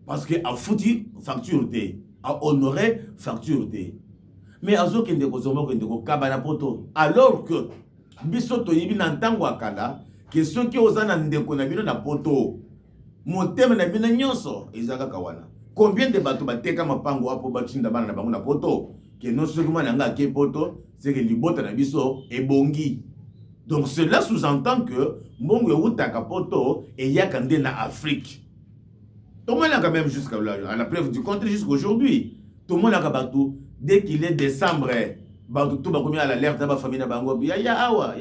parce que a foutu facture te, a honoré facture te. Mais azo kende ko zomo kende ko kabana poto alors que biso to yibi na ntango akala que ceux qui osana ndeko na bino na poto motema na bino nyonso ezaka kawana. Combien de bateaux bateka mapango apo batinda bana na bango na poto que non seulement nanga ke poto c'est que libota na biso ebongi. Donc cela sous-entend que Mbongo utaka poto et yakande na Afrique. Tout le monde a quand même jusqu'à la preuve du contraire jusqu'aujourd'hui. Tout le monde a batou dès qu'il est décembre, batou tout va à l'alerte de la famille na bango ya awa.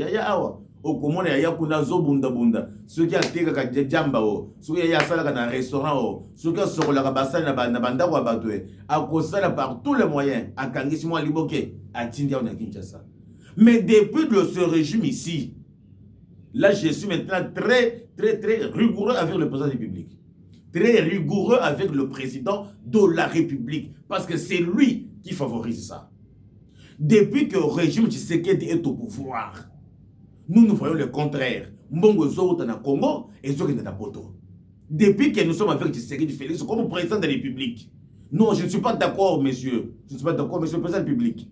Au comment ya kuna zo bunda ceux qui a teka ka jamba o ceux qui a sala na restaurant o ceux qui a sur la basana na banda wa batwe a kosala par tous les moyens a kangisi moi liboke a tindia na Kinshasa. Mais depuis ce régime ici Là, je suis maintenant très rigoureux avec le président de la République. Très rigoureux avec le président de la République. Parce que c'est lui qui favorise ça. Depuis que le régime Tshisekedi est au pouvoir, nous voyons le contraire. Mbongo Zoto na Congo et Zoto na Poto. Depuis que nous sommes avec Tshisekedi Félix comme président de la République. Non, je ne suis pas d'accord, monsieur. Je ne suis pas d'accord, monsieur le président de la République.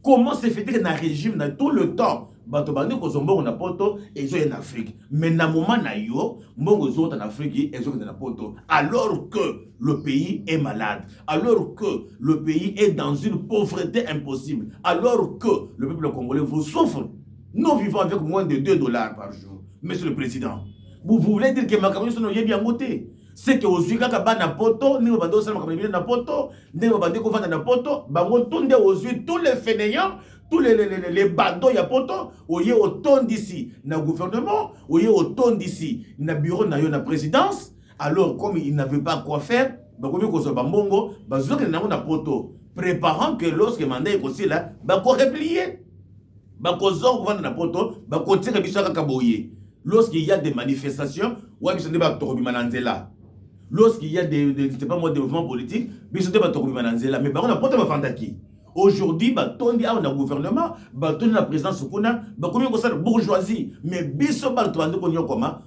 Comment se fait-il que dans le régime, dans tout le temps, Batobani Kozombo na Poto et Zoto en Afrique. Mais dans le moment na yo, Mbongo Zoto en Afrique et Zoto na Poto. Alors que le pays est malade, alors que le pays est dans une pauvreté impossible, alors que le peuple congolais vous souffre. Nous vivons avec moins de $2 par jour. Monsieur le Président, vous voulez dire que ma caméra n'est bien montée? C'est que aux Uika na poto, ni au bando sama caméra na poto, ni au bando qu'on na poto, bango tunde aux tous les fainéants, tous les bandos ya poto, oye autant d'ici na gouvernement, oye autant d'ici na bureau na yo na présidence. Alors comme il n'avait pas quoi faire, bakomi ko so bambongo, bazoke na na poto, préparant que lorsque mandat est aussi là, bako replier. Lorsqu'il y a des manifestations, lorsqu'il y a des mouvements politiques, mais on n'a pas de fantaki. Aujourd'hui, on a un gouvernement, on a la présidence, on a la bourgeoisie, mais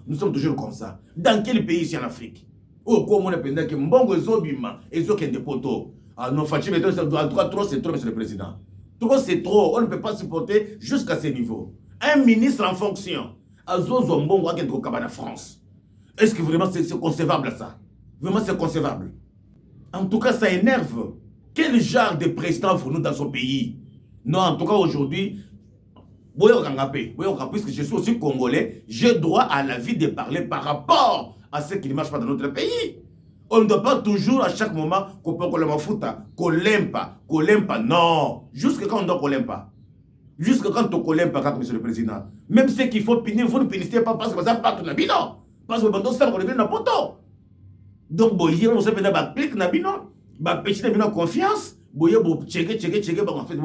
nous sommes toujours comme ça. Dans quel pays ici en Afrique? Oh, comme on a pensé que Mbongo Zobima et Zokende Poto. Ah non, Fatih, trop, c'est trop, monsieur le président. Trop, c'est trop. On ne peut pas supporter jusqu'à ce niveau. Un ministre en fonction, Azozo Mbongo a France. Est-ce que vraiment c'est concevable ça? Vraiment c'est concevable. En tout cas, ça énerve. Quel genre de président voulons-nous dans son pays? Non, en tout cas, aujourd'hui, puisque je suis aussi congolais, j'ai droit à la vie de parler par rapport à ce qui ne marche pas dans notre pays. On ne doit pas toujours, à chaque moment, qu'on l'aime pas. Non. Jusque quand on doit qu'on l'aime pas. Jusque quand on l'aime pas, monsieur le président. Même ceux qu'il faut punir, vous ne punissez pas parce que ça part de non. Parce que vous ça qu'on est dans poto. Donc, boyer, on s'est fait un clic na bino, petit na bino confiance, boyer, checker, en fait,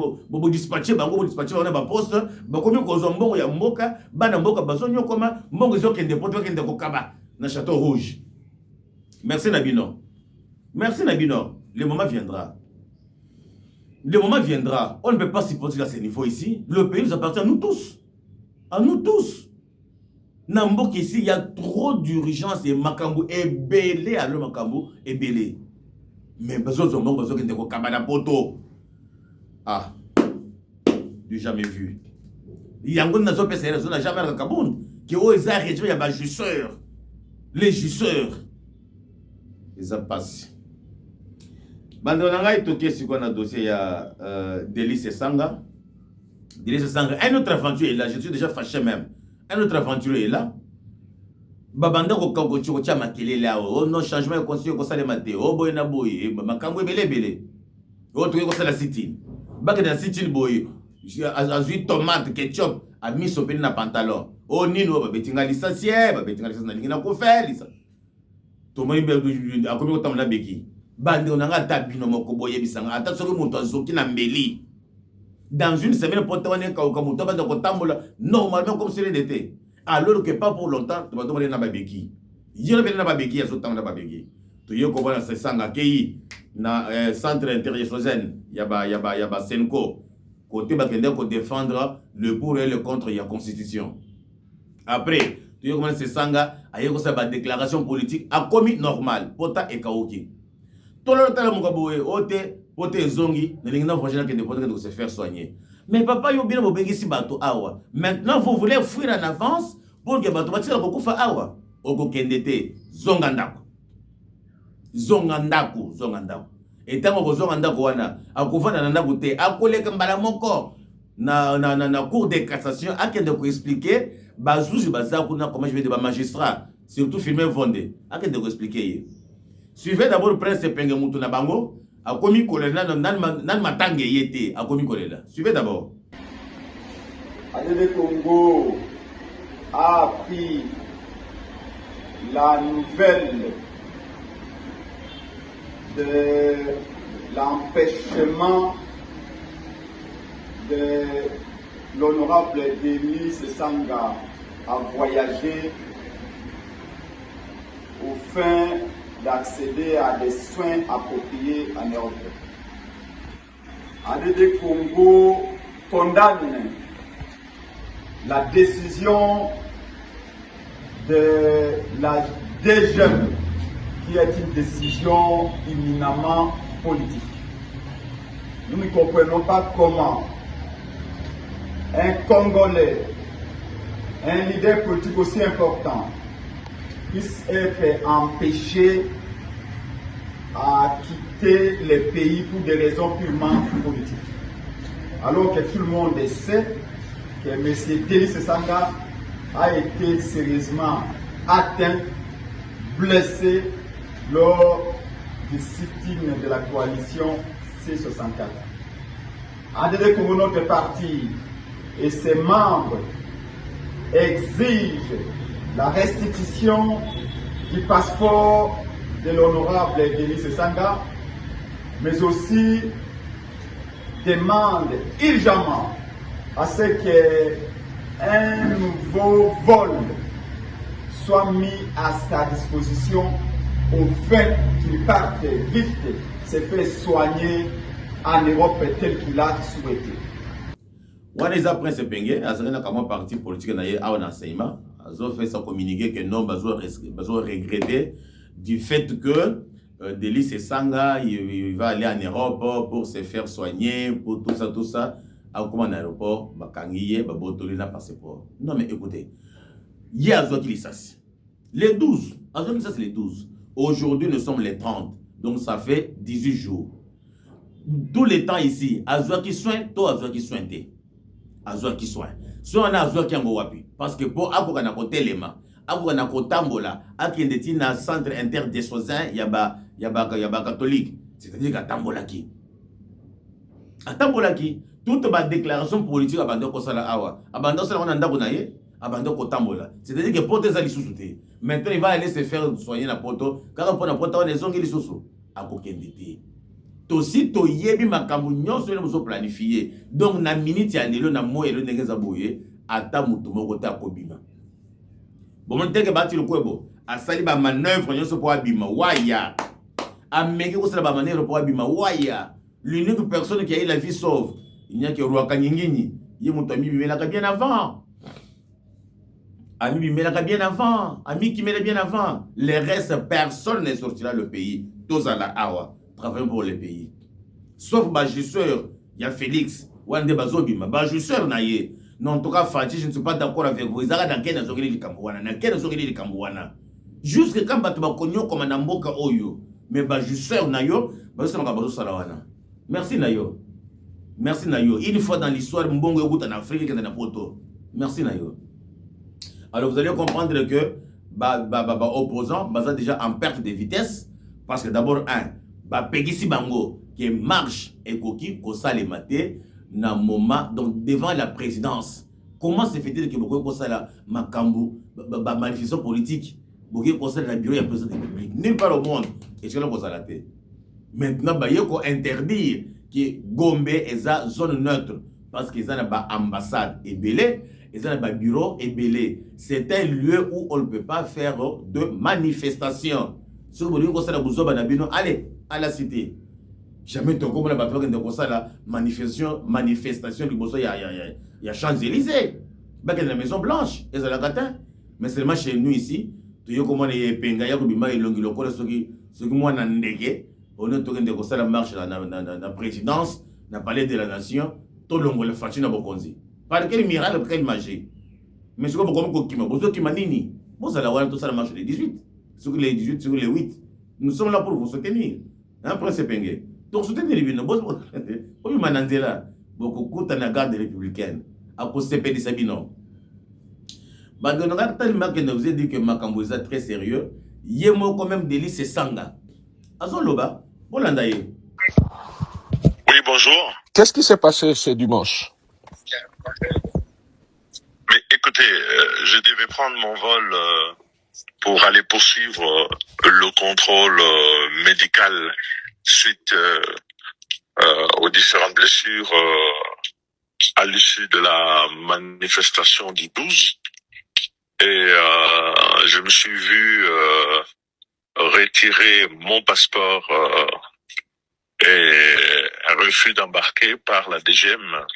dispatcher, on a un poste, comme Kozombo, ya mboka, banamboka, bazonyo, comme, mbongo, kende poto, kende kokaba, na Château Rouge. Merci Nabino. Merci Nabino. Le moment viendra. Le moment viendra. On ne peut pas supporter à ce niveau ici. Le pays nous appartient à nous tous. À nous tous. Nambouk ici, il y a trop d'urgence et Makambu est belé. Alors Makambu est belé. Mais besoin de mon besoin de Kabana Poto. Ah. Du jamais vu. Yangon n'a jamais passé. On n'a jamais regardé Kaboun. Qui ose arrêter, il y a des jusseurs. Les jusseurs. Ils ont passé. Bandonanga est toqué sur quoi on a dossier à Délice Sanga. Délice Sanga. Un autre aventure est là. Je suis déjà fâché même. Un autre aventure est là. Babanda ko kako chiko cha makele là. Oh non changement de constitution ko sale maté. Oh boy na boy. Makambo belé. Oh to ko sala sit-in. Bak na sit-in boy. Azui tomate ketchup a mis sur na pantalon. Oh nino ba betinga licencié, ba betinga licencié na lingina ko faire lisa. Tomoni be akomi ko tamla beki. Bande on a tabino moko boye bisanga ata soki muto azoki na mbeli. Dans une semaine pour tone ka muto ba ko tambola normalement comme si rien n'était. Alors que pas pour longtemps, tu vas demander na babeki. Yelo be na babeki azo tamla babeki. Tu yo ko bona se sanga kei na centre interrégional yaba Senko. Côté ba kende ko défendre le pour et le contre la constitution. Après tu yo comment se sanga ayeko sa ba déclaration politique a commis normal pota et kaoki. Tout le temps, pote zongi, ne se faire soigner. Mais papa, yo bien si bato awa. Maintenant, vous voulez fuir en avance pour que bato batira beaucoup fa awa. Oko kendete, zongandako. Et tant que zongandako wana, akufana na ndako te, akoleka mbala moko na cour de cassation, akende ko expliquer, bazuzi bazaku na comment je vais de magistrat, surtout filmer Vendée. Akende ko expliquer. Suivez d'abord le prince Penge Moutouna Bango, a commis Kolela, nan matangue yete, a commis Kolela. Suivez d'abord. Le Congo a appris la nouvelle de l'empêchement de l'honorable Délice Sanga à voyager au fin d'accéder à des soins appropriés en Europe. ADD Congo condamne la décision de la DGM, qui est une décision éminemment politique. Nous ne comprenons pas comment un Congolais, un leader politique aussi important, puisse être empêché à quitter le pays pour des raisons purement politiques. Alors que tout le monde sait que M. Denis Sanga a été sérieusement atteint, blessé lors du sit-in de la coalition C64. ADD Congo, notre parti et ses membres exigent la restitution du passeport de l'honorable Denis Sanga, mais aussi demandent urgemment à ce qu'un nouveau vol soit mis à sa disposition au fait qu'il parte vite se faire soigner en Europe tel qu'il a souhaité. Waneza Prince Penge, azana kama parti politique na ye a un enseignement, azo fait sa communiqué que non bazo regretter du fait que Denis Sanga il va aller en Europe pour se faire soigner, pour tout ça, à comment en aéroport, bakangiye, babotoli na passeport. Non mais écoutez, il y a azo qui les sas. Les 12, azo qui sas les 12. Aujourd'hui nous sommes les 30, donc ça fait 18 jours. Tout le temps ici, azo qui soigne, toi azo qui soigne. Azwa qui soin. So on a azwa qui ngo wapi parce que pour akoka na kotelema, akoka na kotambola, akende ti na centre interdésosin yaba catholique, c'est-à-dire katambola ki. Atambola ki toute ba déclaration politique abando ko sala awa. Abando sala on ndako na ye, abando ko tambola. C'est-à-dire que poto za lisusu te. Maintenant il va aller se faire soigner na poto, car pour na poto on ezongi lisusu akokende te. Tosi to yebi makambu nyonso le mozo planifié. Donc na minute ya lelo na mo elo ndenge za boye ata mutu moko ta kobima. Bon mon teke bati le kwebo asali ba manœuvre nyonso po abima waya. Ameki ko sala ba manœuvre po abima waya. L'unique personne qui a eu la vie sauve, il n'y a que roi Kanyingini. Ye mutu ami bimela bien avant. Ami bimela bien avant, ami qui mela bien avant. Les restes personne ne sortira le pays. Tous à la awa. Travaillons pour le pays. Sauf Bajisseur, il y a Félix, Wande Bazobima, Bajisseur naye. Non, en tout cas, Fatih, je ne suis pas d'accord avec vous. Ils ont dans quel nazogeli de Kambouana, dans quel nazogeli de Kambouana. Jusque quand Batouba Konyo comme un Mboka Oyo. Mais Bajisseur nayo, Bajisseur Nabazo Salawana. Merci Nayo. Merci Nayo. Une fois dans l'histoire, Mbongo Yogut en Afrique et en Poto. Merci Nayo. Alors vous allez comprendre que opposant, Baza déjà en perte de vitesse. Parce que d'abord, Pegisi Bango qui marche et Koki Kosa les maté na moment donc devant la présidence. Comment se fait-il que beaucoup Kosa la Makambu manifestation politique beaucoup Kosa la bureau du président de la République nulle part au monde et c'est là Kosa la paix. Maintenant ba yeko interdire que Gombe est sa zone neutre parce qu'ils ont ba ambassade et belé ils ont ba bureau et belé. C'est un lieu où on ne peut pas faire de manifestation. Si vous voulez Kosa la Bouzoba Nabino allez à la cité. Jamais ton comme la bataille de ça la manifestation du bosso il y a Champs-Élysées. Bah la Maison Blanche et ça la gâtin. Mais seulement chez nous ici, tu y comment les penga ya kubima ilongi lokole ce qui moi na ndege, on est tourné de ça la marche la présidence, na palais de la nation, tout longo le fatina bokonzi. Par quel miracle, quelle magie. Mais ce que beaucoup comme kima, bosso kima nini. Bon ça la wala tout ça la marche les 18. Sur les 18, sur les 8. Nous sommes là pour vous soutenir. Un prince Penge. Donc soutenir les bino. Bon, mananzela. Beaucoup coûte na garde républicaine. À cause de CPD Sabino. Bah, on a tellement que nous vous dit que Makambo est très sérieux. Yemo quand même Denis Sanga. Azoloba. Bolandaye. Oui, bonjour. Qu'est-ce qui s'est passé ce dimanche? Mais écoutez, je devais prendre mon vol pour aller poursuivre le contrôle médical suite aux différentes blessures à l'issue de la manifestation du 12. Et je me suis vu retirer mon passeport et un refus d'embarquer par la DGM.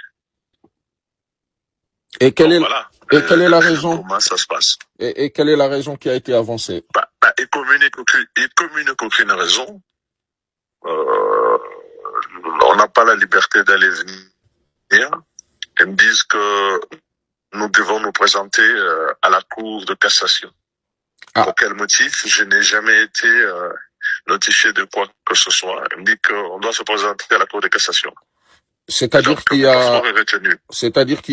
Et quelle est, Voilà. et quelle est la raison Comment ça se passe? et quelle est la raison qui a été avancée? Il communique aucune raison. On n'a pas la liberté d'aller venir. Ils me disent que nous devons nous présenter à la Cour de cassation. Ah. Pour quel motif? Je n'ai jamais été notifié de quoi que ce soit. Ils me disent qu'on doit se présenter à la Cour de cassation. C'est-à-dire qu'il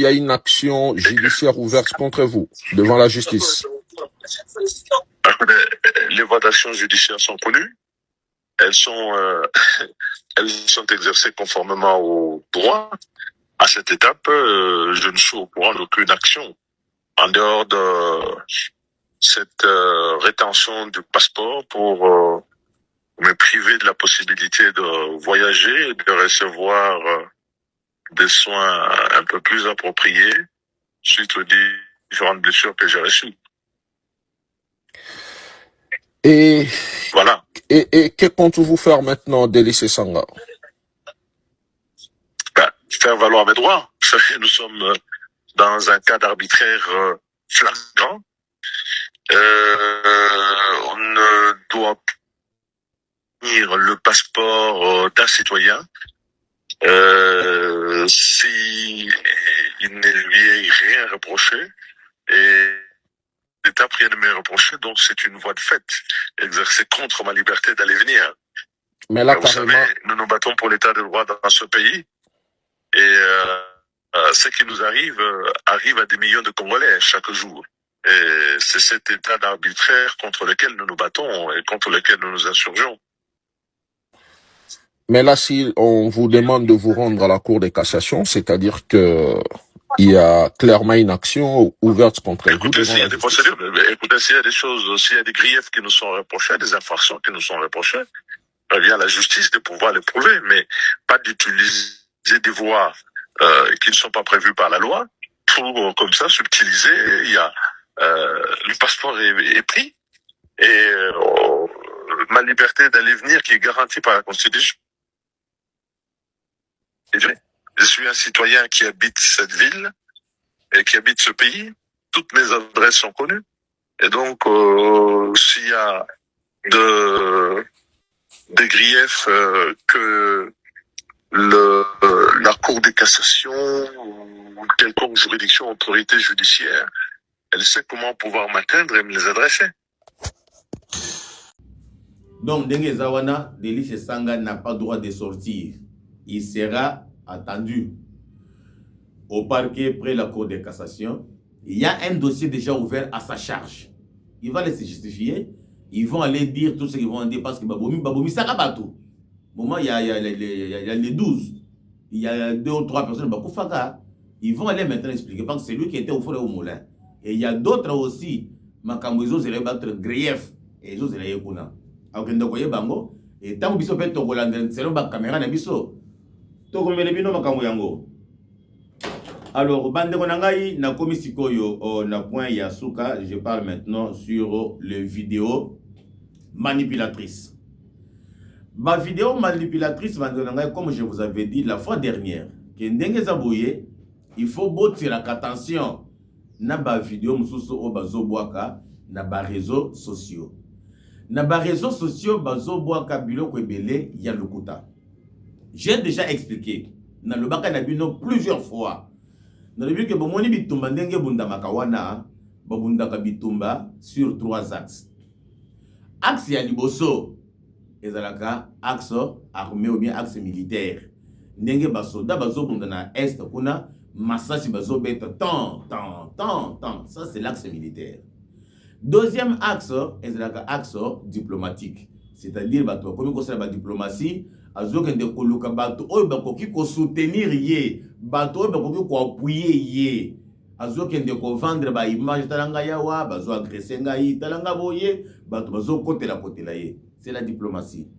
y a une action judiciaire ouverte contre vous devant la justice. Les voies d'action judiciaire sont connues. Elles sont exercées conformément au droit. À cette étape, je ne suis au courant d'aucune action en dehors de cette rétention du passeport pour me priver de la possibilité de voyager et de recevoir des soins un peu plus appropriés suite aux différentes blessures que j'ai reçues. Et voilà. Et que comptez-vous faire maintenant, Délice Sanga? Faire valoir mes droits. Nous sommes dans un cas d'arbitraire flagrant. On ne doit pas tenir le passeport d'un citoyen si il ne lui est rien reproché. Et l'État rien ne m'est reproché, donc c'est une voie de fait exercée contre ma liberté d'aller venir. Mais là, vous savez, nous nous battons pour l'état de droit dans ce pays. Et ce qui nous arrive à des millions de Congolais chaque jour. Et c'est cet état d'arbitraire contre lequel nous nous battons et contre lequel nous nous insurgeons. Mais là, si on vous demande de vous rendre à la Cour de cassation, c'est-à-dire que il y a clairement une action ouverte contre vous. Écoutez, s'il y a des procédures, écoutez, s'il y a des choses, s'il y a des griefs qui nous sont reprochés, des infractions qui nous sont reprochées, revient à la justice de pouvoir les prouver, mais pas d'utiliser des voies qui ne sont pas prévues par la loi pour, comme ça, subtiliser. Il y a le passeport est pris et ma liberté d'aller venir qui est garantie par la Constitution. Je suis un citoyen qui habite cette ville et qui habite ce pays. Toutes mes adresses sont connues. Et donc, s'il y a des griefs que la Cour de cassation ou quelconque juridiction, autorité judiciaire, elle sait comment pouvoir m'atteindre et me les adresser. Donc, Dengue Zawana, Délice Sanga n'a pas droit de sortir. Il sera attendu au parquet près la Cour de cassation. Il y a un dossier déjà ouvert à sa charge. Il va laisser justifier. Ils vont aller dire tout ce qu'ils vont dire parce que Baboumi Sarabatou. Moment, il y a les 12. Il y a 2 ou 3 personnes. Ils vont aller maintenant expliquer parce que c'est lui qui était au fond au moulin. Et il y a d'autres aussi. Makamouizo, c'est battre grief. Et ils ont c'est les Kuna. Alors, bango. Et tant que biso peut Togolande, c'est la caméra na biso. Togomele bino makamouyango. Alors, bande konangai na komi sikoyo na point Yasuka, je parle maintenant sur les vidéos manipulatrices. Ma vidéo manipulatrice, comme je vous avais dit la fois dernière, que ndenge zabouye, il faut bâtir attention na ba vidéo mususu o bazobwaka na ba réseaux sociaux. Na ba réseaux sociaux bazobwaka biloko ebele ya lokuta. J'ai déjà expliqué na lobaka na bino plusieurs fois. Na lebi que bomoni bitumba ndenge bunda makawana, babundaka bitumba sur 3 axes. Axe ya liboso ezalaka axe armé ou bien axe militaire. Ndenge basoda bazobunda na est kuna masasi bazobeta tant. Ça c'est l'axe militaire. Deuxième axe ezalaka axe diplomatique. C'est-à-dire bato comme conseil ba diplomatie azokende koluka bato oyo bakoki ko soutenir ye, bato oyo bakoki ko appuyer ye. Azokende ko vendre ba image talanga yawa, bazo agresser ngai talanga boye, bato bazo kotela ye. C'est la diplomatie.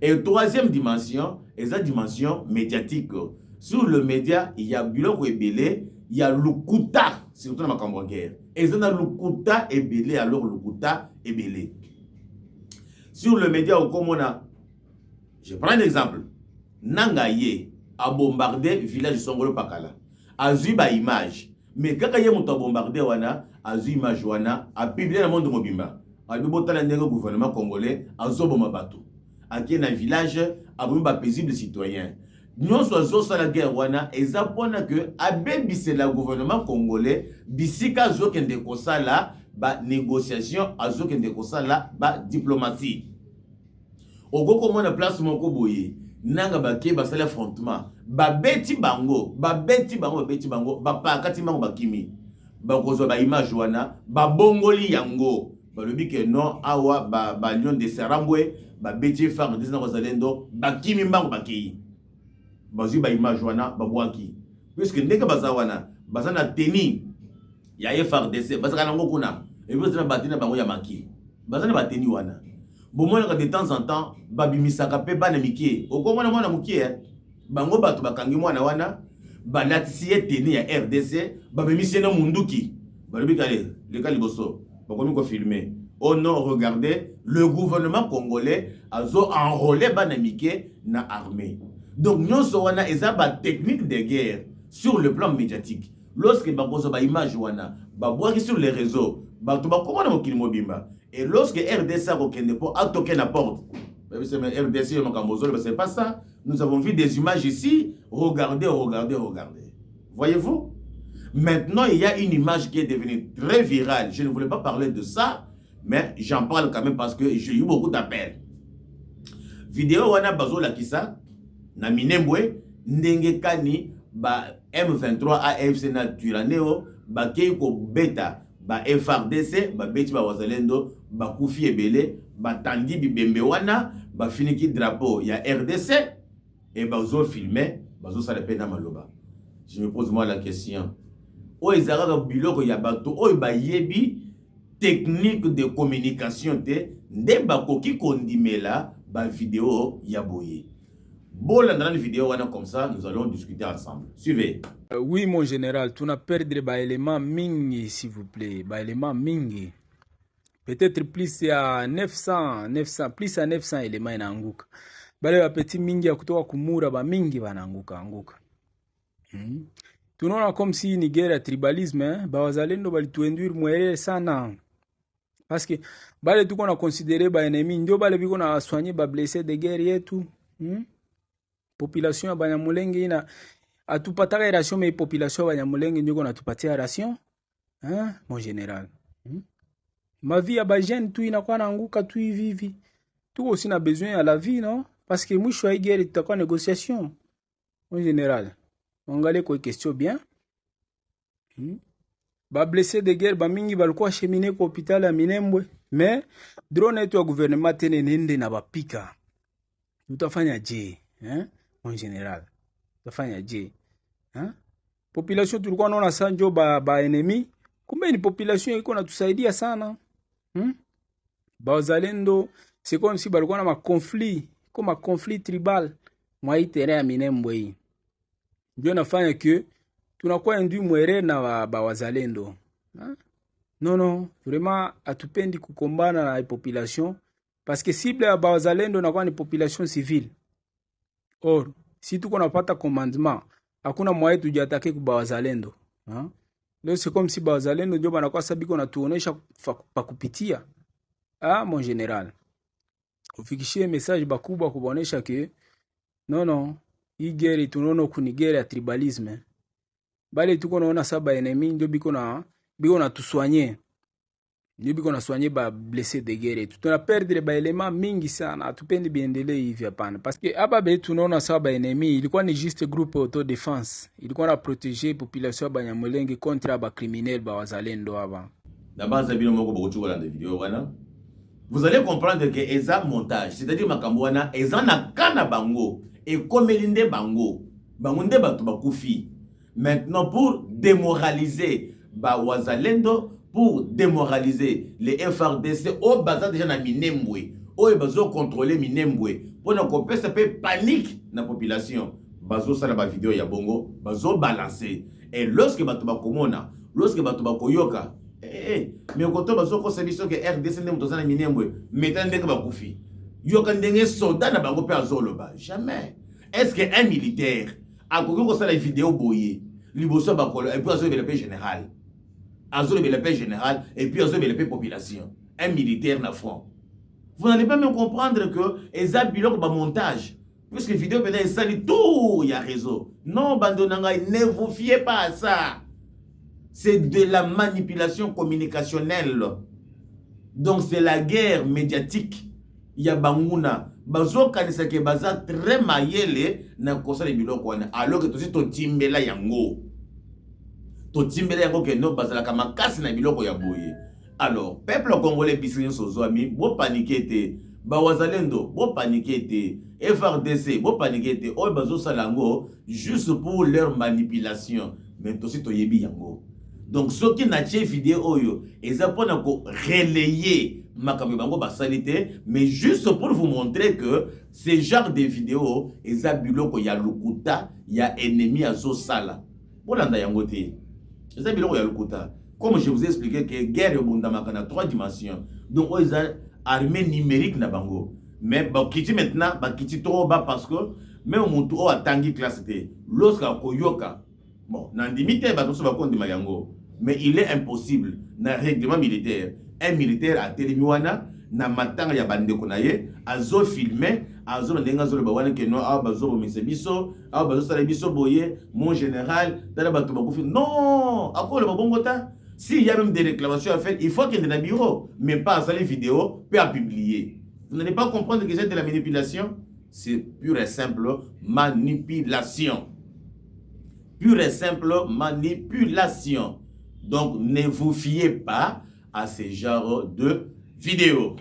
Et troisième dimension, est la dimension médiatique. Sur le média, il y a biloko ebele, il y a Lukuta, surtout dans ma guerre. Et ça, Lukuta est belé, alors Lukuta est belé. Sur le média au Komona, je prends un exemple. Nangaye a bombardé le village de Songolo Pakala. A vu ba image. Mais quand il y a bombardé, wana, a vu image, wana, a publié dans le monde de Mobimba. A vu le gouvernement congolais, a zoboma bateau. A qui est un village, a vu ba paisible citoyen. Nous sommes sur la guerre, wana, et ça pone que, a bébi c'est le gouvernement congolais, bisika zo kende kosa la, ba négociation, a zo kende kosa la, ba diplomatie. Au go comme on a place mon koboye. Nanga bake basali affrontement ba beti bango ba pa kati mango bakimi ba kozo ba image wana ba bongoli yango ba lobi ke non awa ba lion de Serambwe ba beti fang disna Wazalendo bakimi mango bakei ba zi ba image wana ba bwaki puisque ndenge bazawana bazana teni ya FARDC bazaka nango kuna et puis na batina bango ya maki bazana bateni wana. Bon, moi, de temps en temps, babimisaka pe bana mikie. Okomona mwana mukie, bango bato bakangi mwana wana, balatisiye teni ya RDC, babimisie na munduki. Balobi kale, le kaliboso, bakomi ko filmer. Oh non, regardez, le gouvernement congolais a enrôlé bana mikie na armée. Donc nyonso wana eza ba technique de guerre sur le plan médiatique. Lorsque bakozo ba image wana, babwaki sur les réseaux, bato bakomona mokili mobimba. Et lorsque RDC a toqué la porte, RDC, c'est pas ça. Nous avons vu des images ici. Regardez. Voyez-vous? Maintenant, il y a une image qui est devenue très virale. Je ne voulais pas parler de ça, mais j'en parle quand même parce que j'ai eu beaucoup d'appels. Vidéo wana bazo la kisa na minembwe ndenge kani ba M23 AFC na Turaneo ba keiko beta ba FARDC ba beti ba Wazalendo ba kufi ebele ba tandi bibembe wana ba finiki drapeau ya RDC et ba zo filmer ba zo sala pena maloba. Je me pose moi la question. O ezara biloko ya bato o ba yebi technique de communication te nde ba koki kondimela ba vidéo ya boye. Bon, dans la vidéo, comme ça, nous allons discuter ensemble. Suivez. Oui, mon général, tu n'as perdu des éléments mingi, s'il vous plaît. Des éléments mingi. Peut-être plus à 900, plus à 900 éléments en anguka. Bale ba petit mingi ya kutoka kumura ba mingi bananguka anguka. Tunaona comme si Nigeria tribalisme, ba wazalendo balituenduire mwele sana. Parce que bale tuko na considérer ba ennemi ndio bale biko na soigner ba blessé de guerre yetu. Population ya Banyamulenge ina atupataka ration mais population ya Banyamulenge ndio na tupatia ration. Hein, mon général. Ma vie ya bajene tu inakuwa naanguka tu hivi. Tu aussi na besoin ya la vie, non? Parce que mwisho wa guerre tutakuwa négociation. Mon général. Angalie kwa question bien. Ba blessé de guerre ba mingi balikuwa cheminer kwa hôpital ya Minembwe, mais drone yetu ya gouvernement tene nende na bapika. Tutafanya je, hein? Mon général. Tutafanya je. Hein? Population tulikuwa naona sanjo ba ennemi, kumbe ni population iko na tusaidia sana. Ba wazalendo, c'est comme si balikuwa na ma conflit tribal mwa itere ya Minembwe hii. Ndio nafanya que tunakuwa ndu mwere na ba wazalendo. Non, vraiment atupendi kukombana na population parce que cible ya ba wazalendo nakuwa ni population civile. Or, si tuko napata commandement, hakuna mwae tujiatake kuba wazalendo. Leo c'est comme si ba wazalendo ndio banakuwa sabiko na tuonesha pa kupitia. Mon général. Ufikishie message bakubwa kubonesha ke non, hii guerre tunaona kuni guerre ya tribalisme. Bale tuko naona saba ennemi ndio biko na tuswanye. Ndio biko na soigner ba blessé de guerre. Tuna perdre ba éléments mingi sana, atupendi biendelee hivi hapana. Parce que hapa be tunaona saba ennemi ilikuwa ni juste groupe auto défense. Ilikuwa na protéger population ya Banyamulenge contre ba criminels ba wazalendo hapa. D'abord ça bino moko beaucoup dans la vidéo wana. Vous allez comprendre que eza montage, c'est-à-dire makambo wana eza na kana bango et komelinde bango. Bango nde bato bakufi. Maintenant, pour démoraliser Wazalendo, pour démoraliser les FARDC, au bazar déjà na Minembwe, au bazo contrôler Minembwe, pour ne pas panique na population. Bazo ça la vidéo ya bongo, bazo balancer. Et lorsque batuba komona, lorsque batuba koyoka, mais quand on va se conserver que RDC n'est pas un minimum, mettez ndenge bakufi. Yoka ndenge soldat na bango pe azoloba. Jamais. Est-ce qu'un militaire a koki ça la vidéo boye, liboso bakolo et puis azoloba le paix général. Azoloba le paix général et puis azoloba le paix population. Un militaire na front. Vous n'allez pas même comprendre que eza biloko ba montage. Puisque vidéo peut être sali tout, il y a réseau. Non, bandonanga, ne vous fiez pas à ça. C'est de la manipulation communicationnelle. Donc c'est la guerre médiatique. Il y a banguna. Bazo kanisa ke baza très mayele na kosa de biloko wana. Alors que tosi to timbela yango. To timbela yango ke no bazala kama kasi na biloko ya boye. Alors, peuple congolais bisini sozwami, bo paniquer te. Bawazalendo, bo paniquer te. FRDC, bo paniquer te. Oy bazo salango juste pour leur manipulation. Mais tosi to yebi yango. Donc ceux qui n'a pas vidéo oyo, ils apprennent à relayer makambo bango basalite, mais juste pour vous montrer que ce genre de vidéos, ils a biloko ya lukuta, ya ennemi à zo sala. Bolanda yango te. Ils a biloko ya lukuta. Comme je vous ai expliqué que guerre bundamaka na 3 dimensions. Donc ils ont armée numérique na bango. Mais bakiti maintenant, bakiti trop bas parce que même mutu o atangi classe te. Lorsque koyoka, bon, nandimite ba toso ba kondima yango. Mais il est impossible, dans le règlement militaire, un militaire a télémiwana, na matanga ya bande konaye, azo filmé, azo ndenga zo le bawana ke no a bazo misebiso, a bazo salebiso boye, mon général, dala bato bakufi. Non, à quoi le babongota? S'il y a même des réclamations à faire, il faut qu'il y ait un bureau, mais pas à faire les vidéos, puis à publier. Vous n'allez pas comprendre que c'est de la manipulation? C'est pure et simple manipulation. Pure et simple manipulation. Donc, ne vous fiez pas à ce genre de vidéos.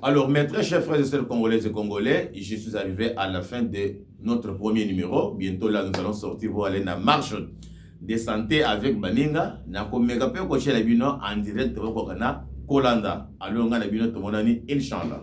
Alors, mes très chers frères et sœurs congolaises et congolais, je suis arrivé à la fin de notre premier numéro. Bientôt, là, nous allons sortir pour aller dans la marche de santé avec Baninga. Nako mega pe ko chez la bino en direct ko kana Kolanda. Alors, on a la bino to monani, Inch'Allah.